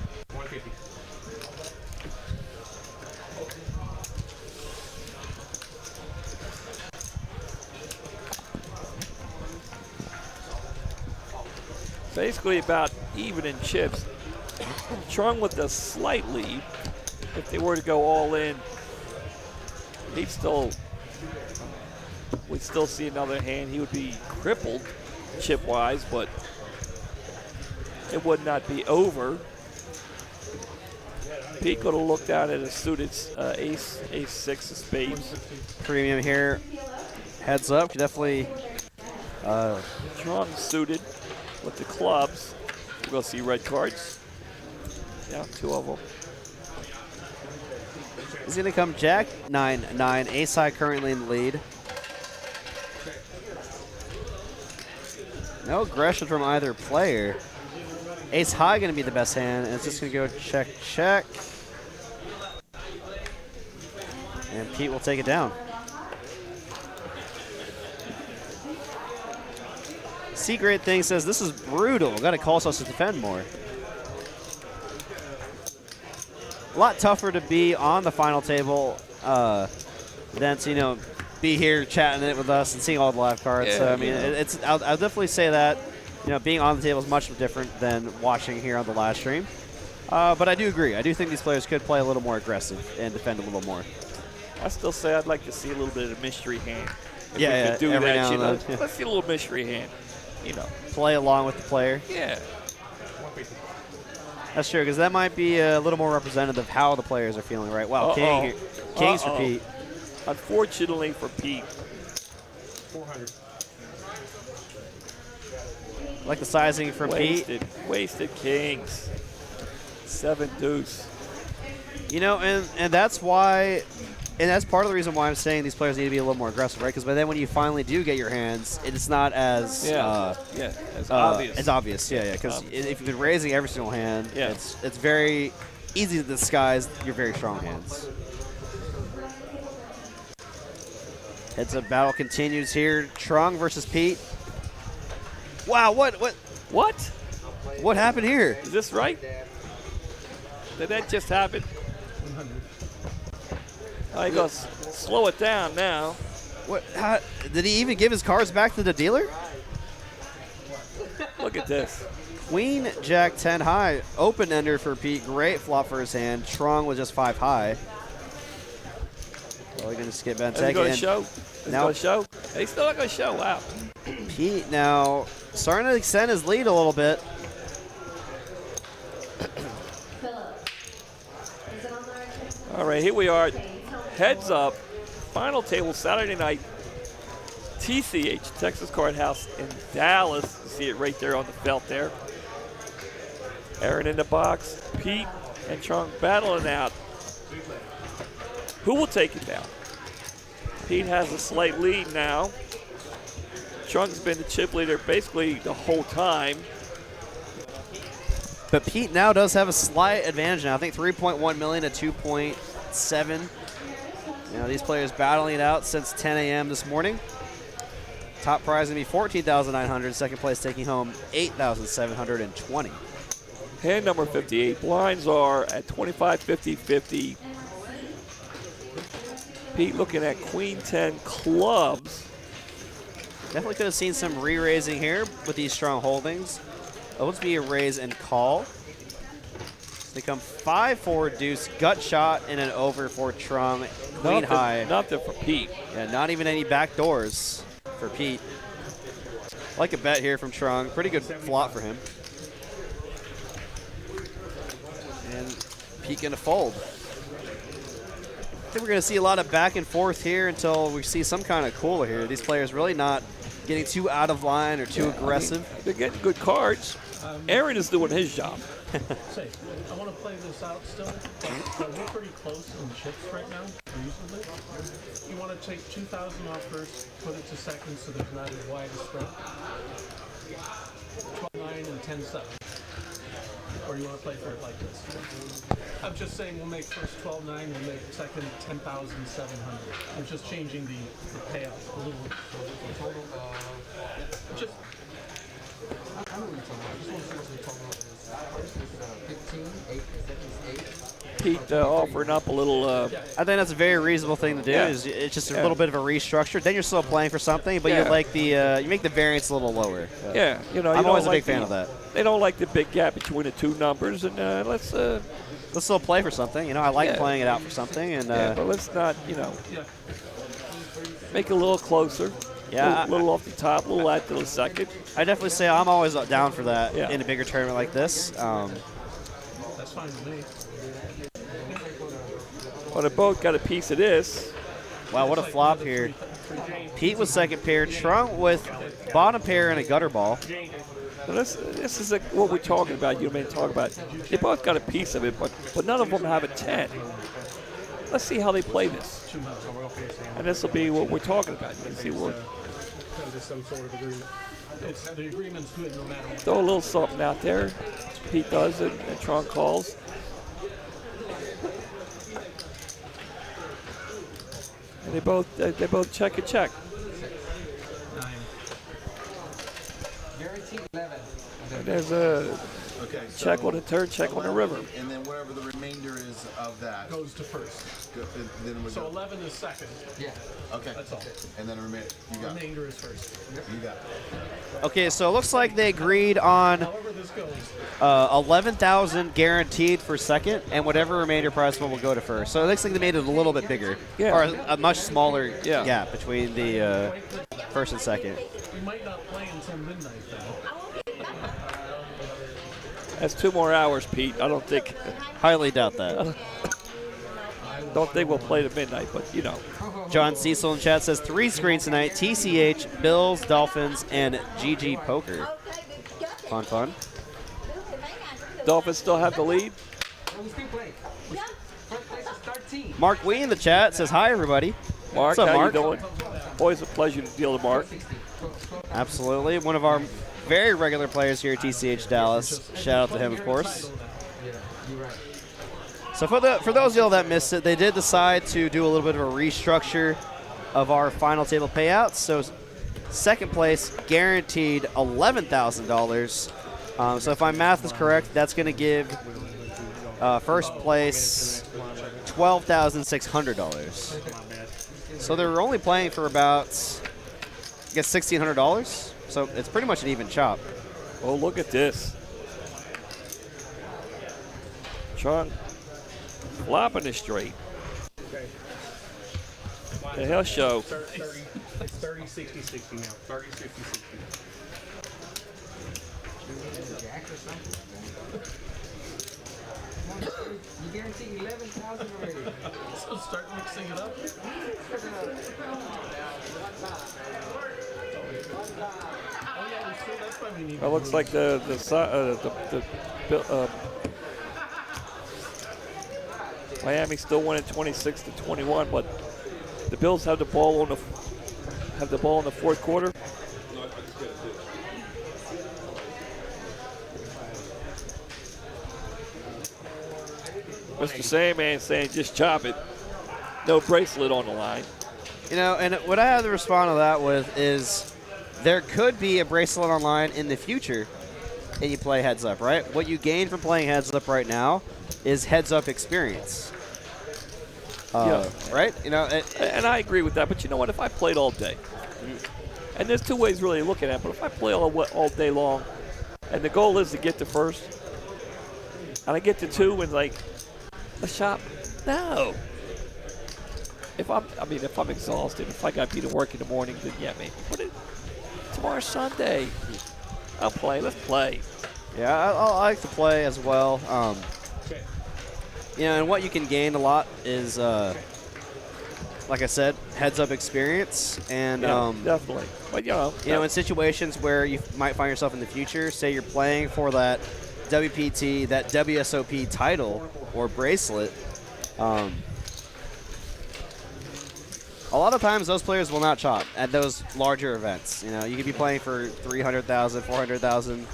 Basically about even in chips. Trung with a slight lead. If they were to go all in, we'd still see another hand. He would be crippled chip-wise, but it would not be over. Pete could have looked out at a suited ace 6 of spades. Premium here. Heads up. Definitely. Trung suited. with the clubs. We're going to see red cards. Yeah, 2 of them. He's going to come Jack 9-9. Ace high currently in the lead. No aggression from either player. Ace high going to be the best hand, and it's just going to go check, check. And Pete will take it down. Secret Thing says, this is brutal. Got to call us to defend more. A lot tougher to be on the final table than to, you know, be here chatting it with us and seeing all the live cards. Yeah, So, I mean, I'll definitely say that, you know, being on the table is much different than watching here on the live stream. But I do agree. I do think these players could play a little more aggressive and defend a little more. I still say I'd like to see a little bit of mystery hand. If we Yeah, could do every that, now you and know. then, yeah. Let's see a little mystery hand, you know. Play along with the player. Yeah. That's true, because that might be a little more representative of how the players are feeling, right? Wow, King here. King's for Pete. Unfortunately for Pete. 400. I like the sizing from Pete. Wasted Kings. 7 deuce. You know, and that's why, and that's part of the reason why I'm saying these players need to be a little more aggressive, right? Because by then when you finally do get your hands, it's not as it's obvious. It's obvious, yeah. Because if you've been raising every single hand, it's very easy to disguise your very strong hands. Heads-up battle continues here. Trung versus Pete. Wow, what happened here? Is this right? Did that just happen? Oh, he goes slow it down now. What? How, did he even give his cards back to the dealer? Look at this. Queen, Jack, 10 high. Open ender for Pete. Great flop for his hand. Trung was just 5 high. Well, we're going to skip Ben. Is he going to show? Is he going to show? He's still not going to show. Wow. Pete now starting to extend his lead a little bit. All right, here we are. Heads up. Final table Saturday night. TCH, Texas Card House in Dallas. You see it right there on the felt there. Aaron in the box. Pete and Trung battling out. Who will take it down? Pete has a slight lead now. Trunk's been the chip leader basically the whole time. But Pete now does have a slight advantage now. I think 3.1 million to 2.7. You know, these players battling it out since 10 a.m. this morning. Top prize going to be 14,900. Second place taking home 8,720. Hand number 58. Blinds are at 25, 50, 50. Pete looking at Queen 10 clubs. Definitely could have seen some re-raising here with these strong holdings. It looks to be a raise and call. They come 5-4 deuce, gut shot, and an over for Trung. Queen high. Nothing for Pete. Yeah, not even any back doors for Pete. Like a bet here from Trung. Pretty good flop for him. And Pete gonna fold. I think we're gonna see a lot of back and forth here until we see some kind of cooler here. These players really not getting too out of line or too aggressive. I mean, they're getting good cards. Aaron is doing his job. Say, I want to play this out still, but we're pretty close in chips right now, reasonably. You want to take 2,000 off first, put it to second so there's not as wide a spread. 12-9 and 10-7. Or you want to play for it like this? I'm just saying we'll make first 12-9, we'll make second 10,700. We're just changing the payout a little. Total, just. I don't know what you're talking about. I just want to see what you're talking about. First is 15, 8, Pete offering up a little. I think that's a very reasonable thing to do. Is it's just a little bit of a restructure. Then you're still playing for something, but you like the you make the variance a little lower. Yeah, you know. I'm always a big fan of that. They don't like the big gap between the two numbers, and let's still play for something. You know, I like playing it out for something, and but let's not, you know, make it a little closer. Yeah, a little off the top, a little out to the second. I definitely say I'm always down for that in a bigger tournament like this. That's fine with me. Well, they both got a piece of this. Wow, what a flop here. Pete with second pair, Trung with bottom pair and a gutter ball. So this is what we're talking about. You may talk about. They both got a piece of it, but none of them have a 10. Let's see how they play this, and this will be what we're talking about. You can see what. Just some sort of agreement. The agreement's good no matter what. Throw a little something out there. Pete does it, and Tron calls. And they both check a check. And there's a check on the turn, check on the river. And then whatever the remainder is of that Goes to first. then we So go. 11 is second. Yeah. Okay. That's all. And then you got it. Remainder is first. You got it. Okay, so it looks like they agreed on However this goes. 11,000 guaranteed for second, and whatever remainder prize pool will go to first. So it looks like they made it a little bit bigger, Yeah. or a much smaller Yeah. gap between the first and second. We might not play until midnight though. That's 2 more hours, Pete. I don't think Highly doubt that. we'll play to midnight, but you know. John Cecil in chat says 3 screens tonight: TCH, Bills, Dolphins, and GG Poker. Fun, fun. Dolphins still have the lead. We still play. First place is 13. Mark Wee in the chat says hi, everybody. Mark, What's up, how Mark? you doing? Always a pleasure to deal with Mark. Absolutely, one of our very regular players here at TCH Dallas. Shout out to him, of course. So for those of y'all that missed it, they did decide to do a little bit of a restructure of our final table payouts. So second place guaranteed $11,000. So if my math is correct, that's going to give first place $12,600. So they're only playing for about, I guess, $1,600. So it's pretty much an even chop. Oh, look at this. Tron flopping it straight. The hell show. It's 30, 60, 60 now. 30, 60, 60. You guarantee 11,000 already. So start mixing it up. Oh yeah, that's why we need. It looks like the Miami still winning 26-21, but the Bills have the ball in the fourth quarter. Mr. Sandman saying just chop it. No bracelet on the line. You know, and what I have to respond to that with is there could be a bracelet online in the future and you play heads up, right? What you gain from playing heads up right now is heads up experience. Yeah. Right? You know, And I agree with that, but you know what? If I played all day, and there's 2 ways really looking at it, but if I play all day long, and the goal is to get to first, and I get to 2 and like, let's shop. No. If I'm exhausted, if I got to be to work in the morning, then yeah, maybe. But tomorrow's Sunday. I'll play. Let's play. yeah, I like to play as well. You know, and what you can gain a lot is, like I said, heads-up experience. And, Yeah, definitely. But, you know, in situations where you might find yourself in the future, say you're playing for that WPT, that WSOP title or bracelet, a lot of times those players will not chop at those larger events. You know, you could be playing for $300,000, $400,000,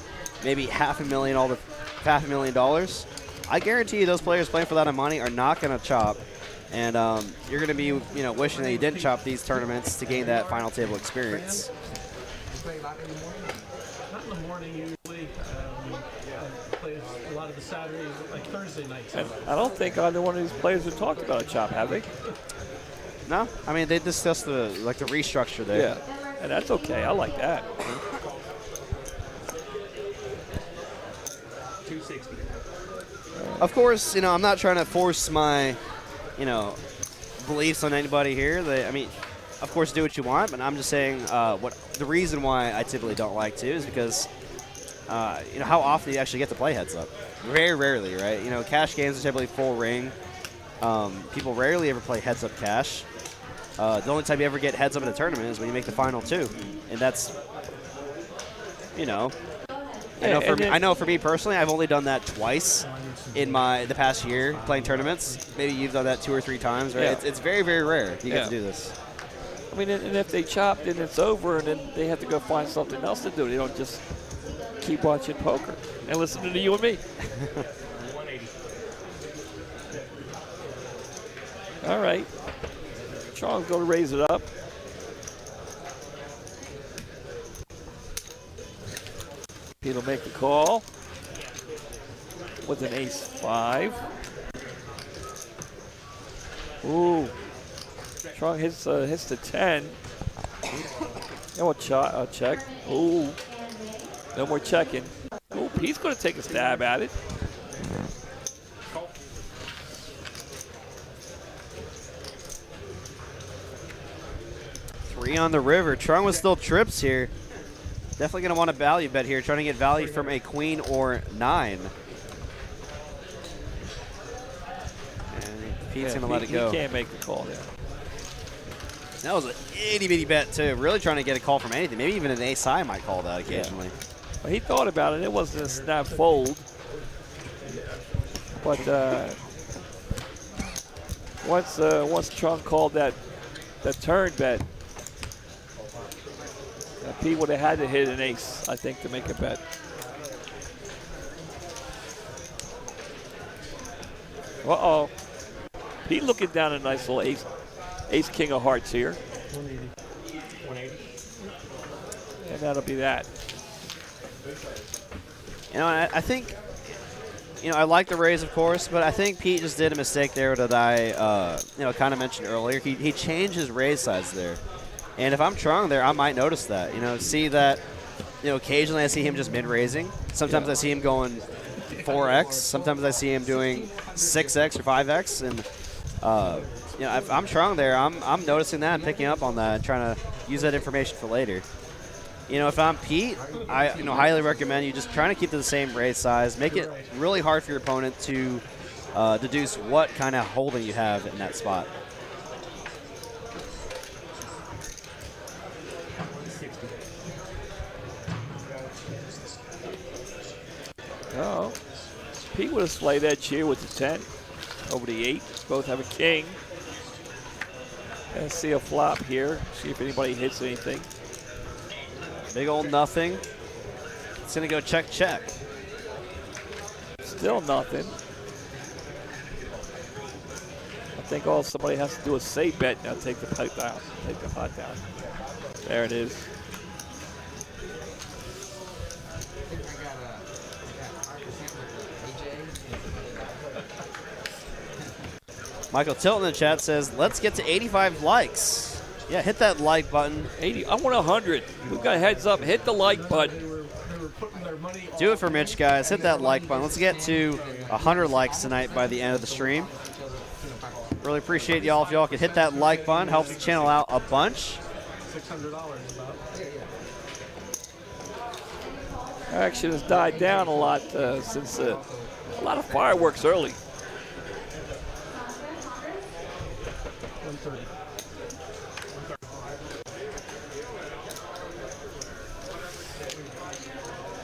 maybe $500,000. I guarantee you those players playing for that amount of money are not going to chop. And you're going to be, wishing that you didn't chop these tournaments to gain that final table experience. Play a lot in the morning. Not in the morning usually. Play a lot of the Saturdays, like Thursday nights. and I don't think either one of these players have talked about a chop, have they? No, I mean they discussed the restructure there. Yeah, and that's okay. I like that. 260. Of course, I'm not trying to force my, beliefs on anybody here. Of course, do what you want, but I'm just saying the reason why I typically don't like to is because, how often do you actually get to play heads up? Very rarely, right? Cash games are typically full ring. People rarely ever play heads up cash. The only time you ever get heads up in a tournament is when you make the final 2, and that's, I know for me personally, I've only done that twice in the past year playing tournaments. Maybe you've done that 2 or 3 times, right? Yeah. It's very, very rare you get to do this. I mean, and if they chop, then it's over, and then they have to go find something else to do. They don't just keep watching poker and listening to you and me. All right. Chong's going to raise it up. Pete will make the call with an ace-5. Ooh. Chong hits the 10. And we'll check. Ooh. Then we're checking. Ooh, Pete's going to take a stab at it. Three on the river. Trung with still trips here. Definitely going to want a value bet here, trying to get value from a queen or 9. And Pete's going to let it go. He can't make the call there. That was an itty-bitty bet, too. Really trying to get a call from anything. Maybe even an ace-high might call that occasionally. Yeah. Well, he thought about it. It wasn't a snap fold. But once Trump called that turn bet, Pete would have had to hit an ace, I think, to make a bet. Uh-oh. Pete looking down a nice little ace king of hearts here. 180. And that'll be that. You know, I think, I like the raise, of course, but I think Pete just did a mistake there that I, kind of mentioned earlier. He changed his raise size there. And if I'm Trung there, I might notice that. See that, occasionally I see him just mid-raising. Sometimes I see him going 4x. Sometimes I see him doing 6x or 5x. And, if I'm Trung there, I'm noticing that and picking up on that and trying to use that information for later. If I'm Pete, I highly recommend you just trying to keep to the same raise size. Make it really hard for your opponent to deduce what kind of holding you have in that spot. Oh, Pete would have slight edge here with the 10 over the 8. Both have a king. And see a flop here. See if anybody hits anything. Big old nothing. It's going to go check, check. Still nothing. I think all somebody has to do is say bet now. Take the pipe down. Take the pot down. There it is. Michael Tilton in the chat says, let's get to 85 likes. Yeah, hit that like button. 80. I want 100. We've got heads up. Hit the like button. Do it for Mitch, guys. Hit that like button. Let's get to 100 likes tonight by the end of the stream. Really appreciate y'all if y'all could hit that like button. Helps the channel out a bunch. $600 about. Action has died down a lot since a lot of fireworks early. 130.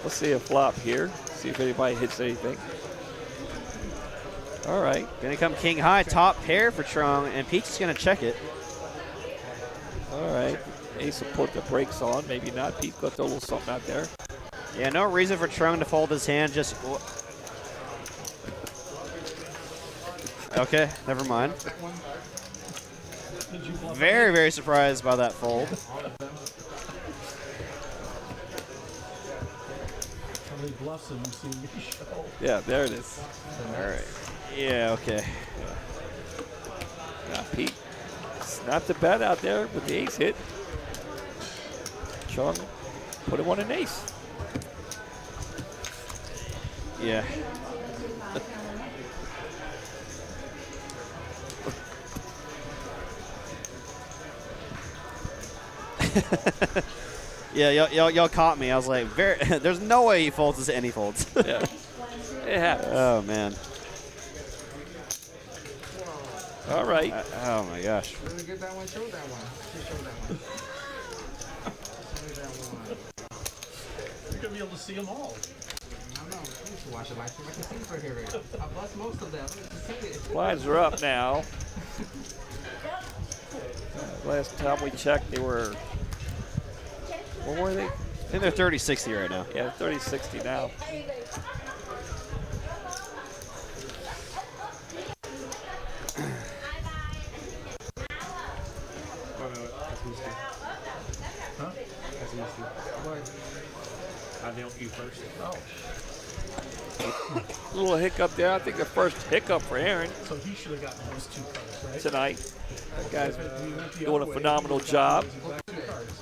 Let's see a flop here. See if anybody hits anything. All right. Gonna come king high, top pair for Trung, and Peach is gonna check it. All right. Ace will put the brakes on. Maybe not. Pete got a little something out there. Yeah, no reason for Trung to fold his hand. Just okay. Never mind. Very, very surprised by that fold. How many bluffs have you seen me show? Yeah, there it is. All right. Yeah, okay. Yeah, Pete snapped the bet out there with the ace hit. Chung put him on an ace. Yeah. Yeah, y'all caught me. I was like, there's no way he folds this any folds. Yeah. It happens. Oh, man. All right. Oh, my gosh. Get that one, show that one. Show that one. Show that one. You're going to be able to see them all. used to watch the live stream. I can see for here. I bust most of them. I can see it. Lines are up now. Last time we checked, they were. What were they? I think they're 30-60 right now. Yeah, 30-60 now. Huh? That's easy. Why? I nailed you first. Oh. A little hiccup there. I think the first hiccup for Aaron So he should have gotten those 2 cards, right? tonight. That guy's We went the doing other a way, phenomenal he got job. those exact 2 cards.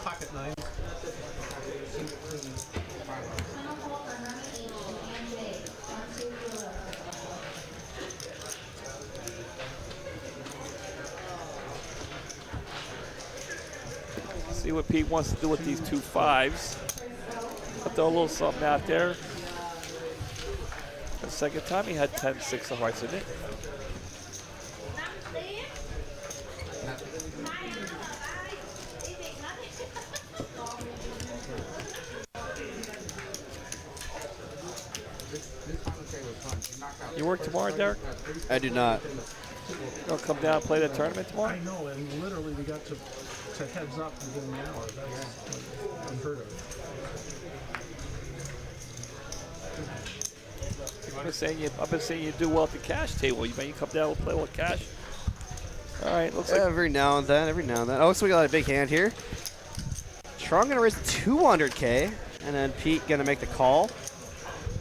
Pocket 9. See what Pete wants to do with these 2 5s. I'll throw a little something out there. The second time he had 10-6 of hearts in it. You work tomorrow, Derek? I do not. You'll come down and play the tournament tomorrow? I know, and literally we got to heads up within an hour. That's like unheard of. I've been saying you do well at the cash table. You come down and play with cash. All right, looks like Every now and then. Oh, so we got a big hand here. Trung gonna raise 200K, and then Pete gonna make the call.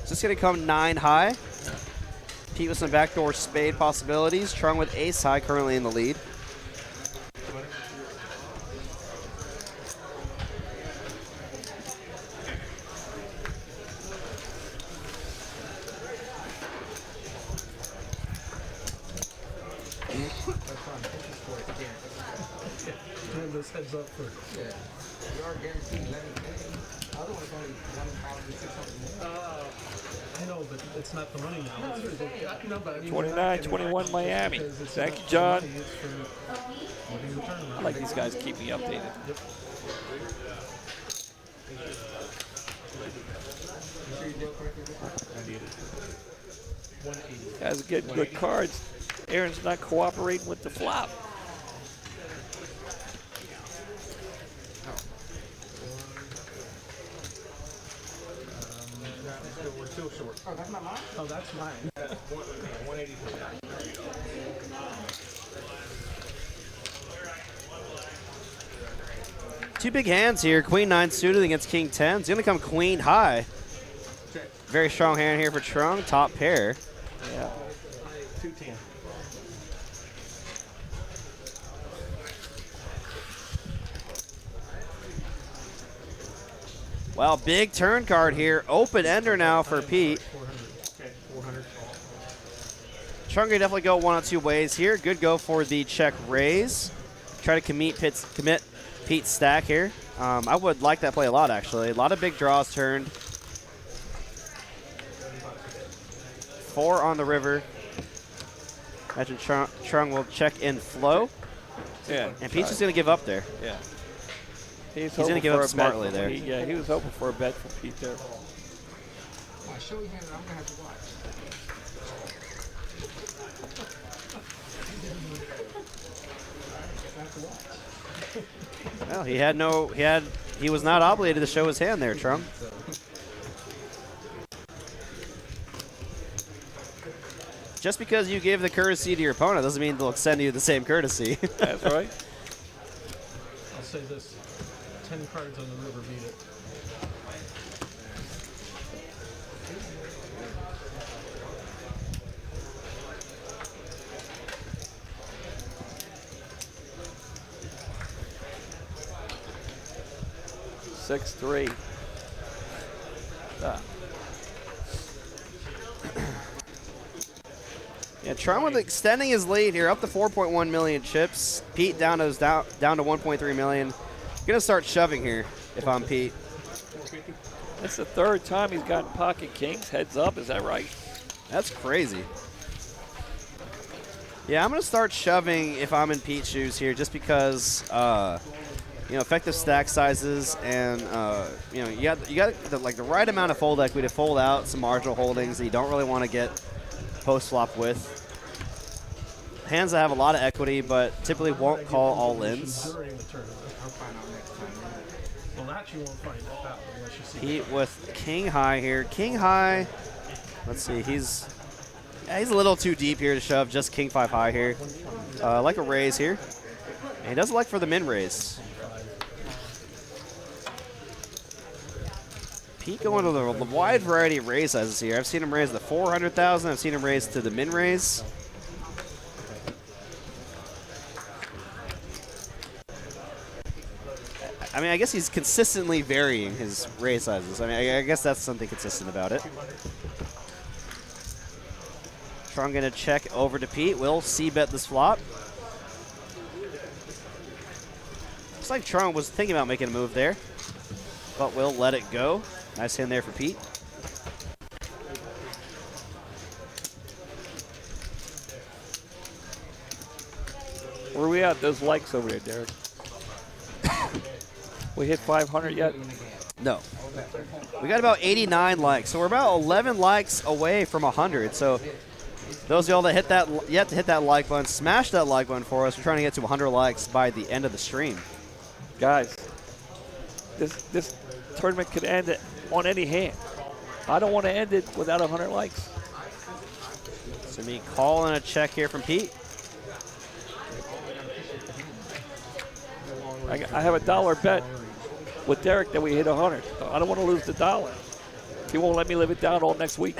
Is this gonna come 9 high? Pete with some backdoor spade possibilities. Trung with ace high currently in the lead. Turn this heads up for. Yeah. You are guaranteed 11K. Other one's only 1,600. I know, but it's not the money now. It's no, but I mean, 29-21 Miami. Thank you, John. I like these guys keep me updated. Yep. Guys are getting good cards. Aaron's not cooperating with the flop. We're still short. Oh, that's not mine? Oh, that's mine. 184. Two big hands here. Queen 9 suited against King 10. It's going to come queen high. Very strong hand here for Trung. Top pair. Yeah. 210. Wow, big turn card here. Open ender now for Pete. 400. Okay, 400. Trung can definitely go one of 2 ways here. Good go for the check raise. Try to commit Pete's stack here. I would like that play a lot, actually. A lot of big draws turned. 4 on the river. Imagine Trung will check in flow. Yeah. And Pete's just going to give up there. Yeah. He's going to give up smartly there. Yeah, he was hoping for a bet from Pete there. I'll show you hands I'm going to have to watch. Well, he was not obligated to show his hand there, Trung. Just because you give the courtesy to your opponent doesn't mean they'll extend you the same courtesy. That's right. I'll say this. 10 cards on the river beat it. Six, 3. Yeah, Trung with extending his lead here, up to 4.1 million chips. Pete down to 1.3 million. Gonna start shoving here if I'm Pete. That's the 3rd time he's gotten pocket kings. Heads up, is that right? That's crazy. Yeah, I'm gonna start shoving if I'm in Pete's shoes here, just because effective stack sizes, and you got the right amount of fold equity to fold out some marginal holdings that you don't really want to get post flop with. Hands that have a lot of equity, but typically won't call all ins. During the tournament. I'll find out next time. Well, that you won't find out unless you see. Pete with king high here. King high. Let's see. He's a little too deep here to shove. Just king 5 high here. Like a raise here. And he doesn't like for the min raise. Pete going to the wide variety of raise sizes here. I've seen him raise the 400,000. I've seen him raise to the min raise. I mean, I guess he's consistently varying his raise sizes. I mean, I guess that's something consistent about it. Trong going to check over to Pete. Will C-bet this flop. Looks like Trong was thinking about making a move there, but will let it go. Nice hand there for Pete. Where are we at? Those likes over there, Derek. We hit 500 yet? No. We got about 89 likes, so we're about 11 likes away from 100. So those of y'all that hit that, yet to hit that like button, smash that like button for us. We're trying to get to 100 likes by the end of the stream. Guys, this tournament could end on any hand. I don't want to end it without 100 likes. So me calling a check here from Pete. I have a $1 bet with Derek that we hit 100. I don't want to lose the $1. He won't let me live it down all next week.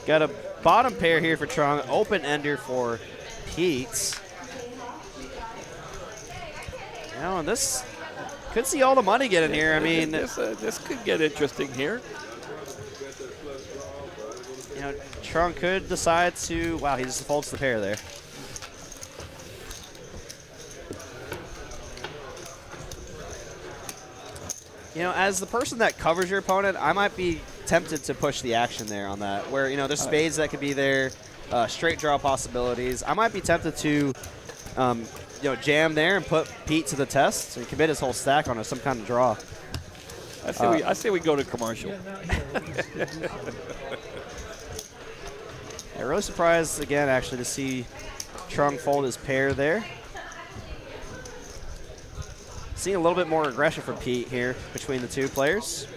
Got a bottom pair here for Trong. Open ender for Pete. And this could see all the money get in here. I mean, this could get interesting here. Trong could decide to. Wow, he just folds the pair there. As the person that covers your opponent, I might be tempted to push the action there on that. Where, there's spades that could be there, straight draw possibilities. I might be tempted to, jam there and put Pete to the test and commit his whole stack on some kind of draw. I say we go to commercial. Yeah, really surprised again, actually, to see Trong fold his pair there. Seeing a little bit more aggression from Pete here between the two players.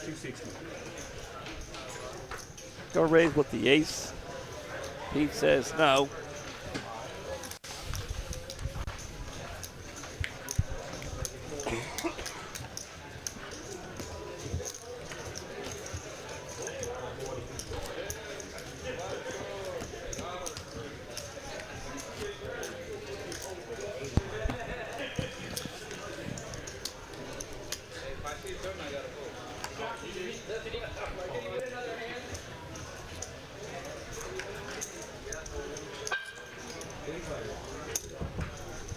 260. Go raise with the ace. Pete says no.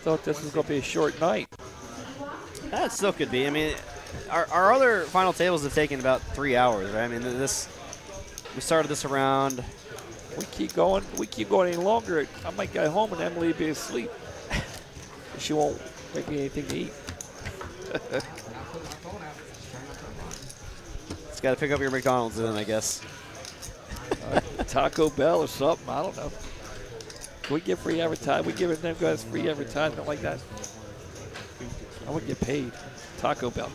Thought this was going to be a short night. That still could be. I mean, our other final tables have taken about 3 hours, right? I mean, we started this around. We keep going any longer. I might get home and Emily will be asleep. She won't make me anything to eat. It's got to pick up your McDonald's then, I guess. Taco Bell or something. I don't know. Can we get free advertising? We giving them guys free advertisement like that? I would get paid. Taco Bell.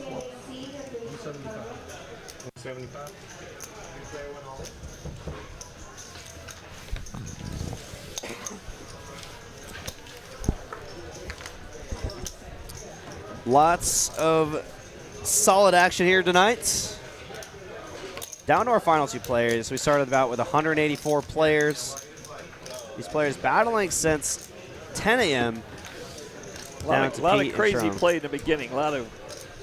175. Lots of solid action here tonight. Down to our final two players. We started about with 184 players. These players battling since 10 a.m. A lot of crazy play in the beginning. A lot of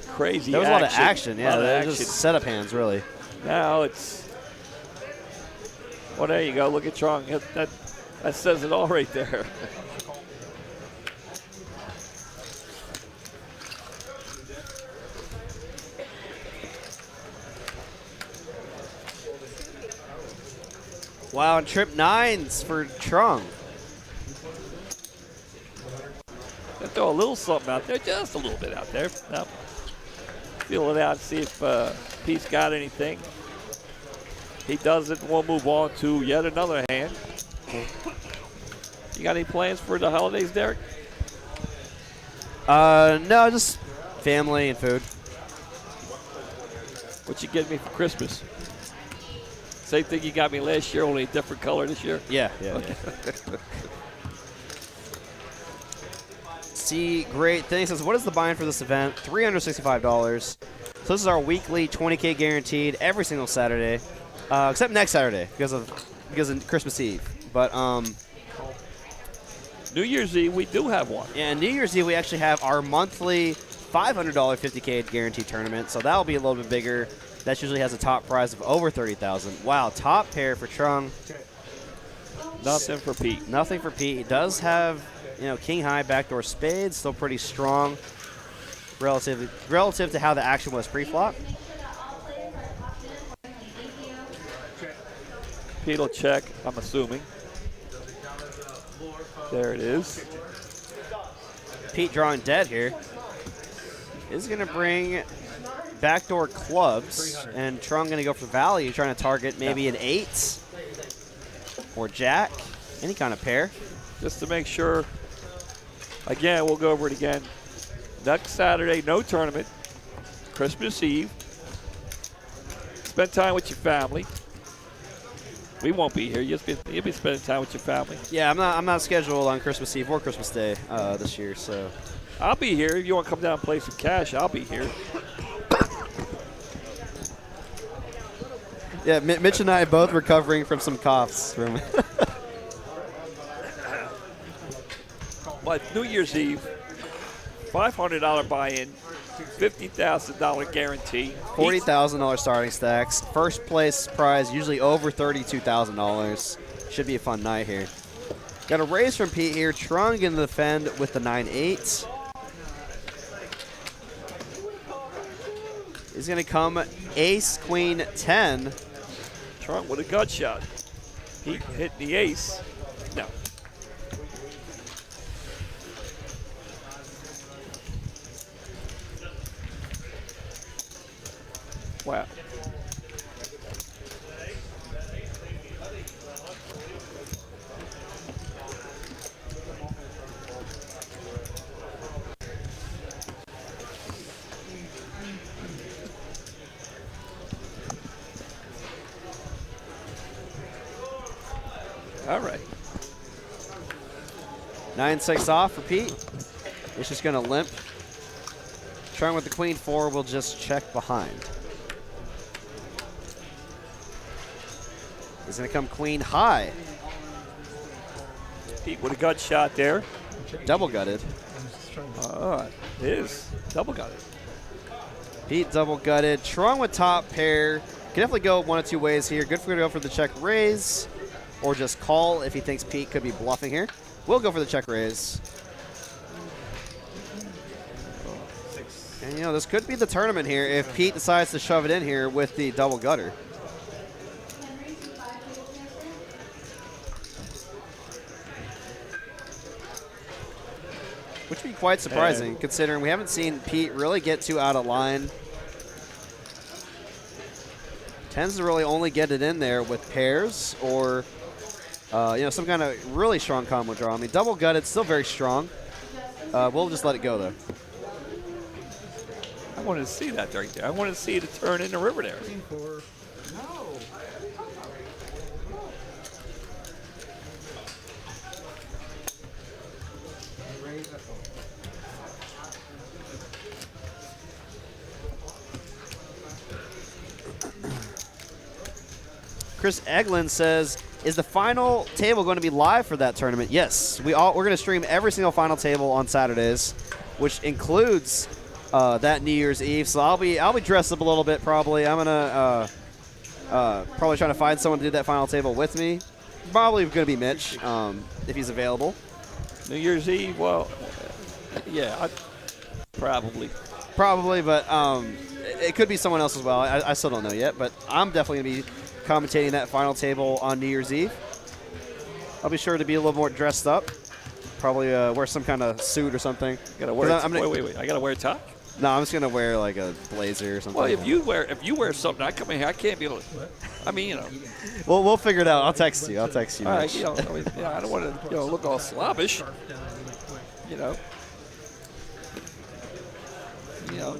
crazy There was action. a lot of action, yeah. They're just setup hands, really. Now it's... Well, there you go. Look at Trong. That says it all right there. Wow, and trip nines for Trong. throw a little something out there, just a little bit out there. Now, feel it out, see if Pete's got anything. He doesn't. We'll move on to yet another hand. You got any plans for the holidays, Derek? No, just family and food. What you get me for Christmas? Same thing you got me last year, only a different color this year? Yeah. See, great thing. Says, what is the buy-in for this event? $365. So this is our weekly 20K guaranteed every single Saturday, except next Saturday because of Christmas Eve. But New Year's Eve, we do have one. Yeah, New Year's Eve, we actually have our monthly $500 50K guaranteed tournament, so that'll be a little bit bigger. That usually has a top prize of over $30,000. Wow, top pair for Trung. Nothing for Pete. Nothing for Pete. He does have, king high backdoor spades, still pretty strong relative to how the action was pre-flop. Pete will check, I'm assuming. There it is. Pete drawing dead here. Is going to bring backdoor clubs, and Trung going to go for value, trying to target maybe an 8 or jack, any kind of pair. Just to make sure, again, we'll go over it again. Next Saturday, no tournament. Christmas Eve. Spend time with your family. We won't be here. You'll be spending time with your family. Yeah, I'm not scheduled on Christmas Eve or Christmas Day this year, so. I'll be here. If you want to come down and play some cash, I'll be here. Yeah, Mitch and I are both recovering from some coughs. But New Year's Eve, $500 buy-in, $50,000 guarantee. $40,000 starting stacks. First place prize usually over $32,000. Should be a fun night here. Got a raise from Pete here. Trung going to defend with the 9-8. He's going to come ace, queen, 10. Trung with a gut shot. He hit the ace. No. Wow. All right. 9-6 off for Pete. He's just going to limp. Trung with the queen 4 will just check behind. He's going to come queen high. Pete with a gut shot there. Double gutted. It is double gutted. Pete double gutted. Trung with top pair. Can definitely go one of two ways here. Good for him to go for the check raise or just call if he thinks Pete could be bluffing here. We'll go for the check raise. And, this could be the tournament here if Pete decides to shove it in here with the double gutter. Which would be quite surprising, considering we haven't seen Pete really get too out of line. Tends to really only get it in there with pairs or, some kind of really strong combo draw. I mean, double gutted, still very strong. We'll just let it go, though. I wanted to see that right there. I wanted to see it turn into river there. Chris Eglin says, is the final table going to be live for that tournament? Yes. We're going to stream every single final table on Saturdays, which includes that New Year's Eve. So I'll be dressed up a little bit probably. I'm going to probably trying to find someone to do that final table with me. Probably going to be Mitch if he's available. New Year's Eve, well, yeah, probably. Probably, but it could be someone else as well. I still don't know yet, but I'm definitely going to be commentating that final table on New Year's Eve. I'll be sure to be a little more dressed up. Probably wear some kind of suit or something. Gotta wear. I'm gonna, Wait. I gotta wear a tie. No, I'm just gonna wear like a blazer or something. Well, if you wear something, I come in here. I can't be able to. I mean, you know. Well, we'll figure it out. I'll text you. All right, Mitch. you know, I mean, I don't want to look all slobbish. You know. You know.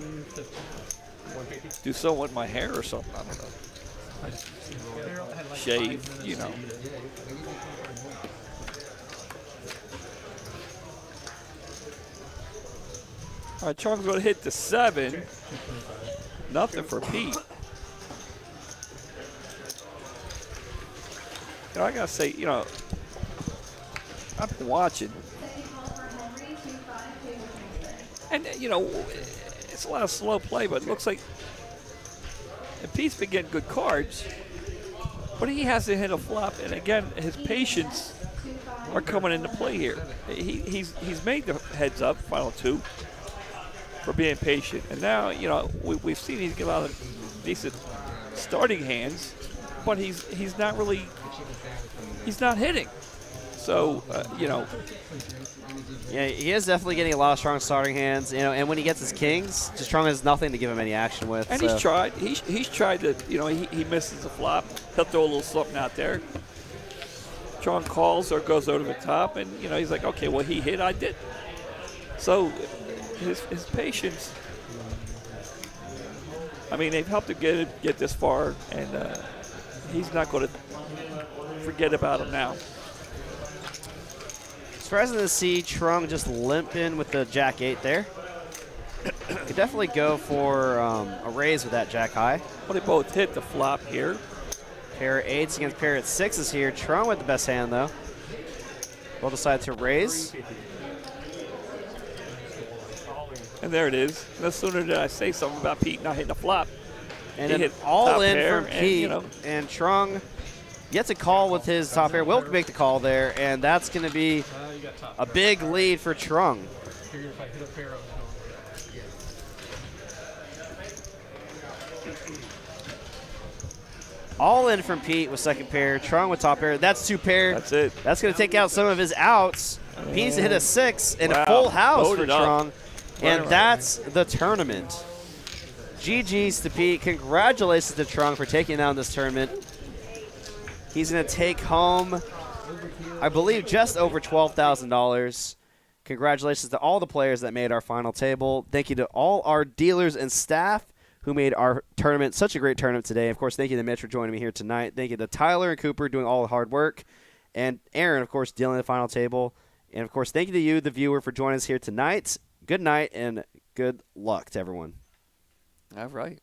Do something with my hair or something. I don't know. Shave. You know. All right, Chong's going to hit the 7. Nothing for Pete. You know, I got to say, you know, I've been watching. And, you know, it's a lot of slow play, but it looks like and Pete's been getting good cards, but he hasn't hit a flop. And, again, his patience are coming into play here. He's made the heads up, final 2. For being patient, and now you know we've seen he's get a lot of decent starting hands, but he's not really hitting. So you know, yeah, he is definitely getting a lot of strong starting hands. You know, and when he gets his kings, just Strong has nothing to give him any action with. And so. he's tried. He's tried to. You know, he misses a flop. He'll throw a little something out there. Strong calls or goes over the top, and you know he's like, okay, well he hit, I did. So. His patience. I mean, they've helped him get this far, and he's not going to forget about him now. Surprising to see Trung just limp in with the Jack 8 there. Could definitely go for a raise with that Jack high. Well, they both hit the flop here. Pair of 8s against pair of 6s here. Trung with the best hand though. We'll decide to raise. And there it is. No sooner did I say something about Pete not hitting a flop. And he an hit all in pair, from Pete. And, you know, and Trung gets a call with his top pair. Will make the call there, and that's going to be a big lead for Trung. All in from Pete with second pair. Trung with top pair. That's 2 pair. That's it. That's going to take out some of his outs. Pete needs to hit a 6 and wow. a full house Loaded for Trung. up. And that's the tournament. GG's to Pete. Congratulations to Trung for taking down this tournament. He's going to take home, I believe, just over $12,000. Congratulations to all the players that made our final table. Thank you to all our dealers and staff who made our tournament such a great tournament today. Of course, thank you to Mitch for joining me here tonight. Thank you to Tyler and Cooper doing all the hard work. And Aaron, of course, dealing the final table. And, of course, thank you to you, the viewer, for joining us here tonight. Good night and good luck to everyone. All right.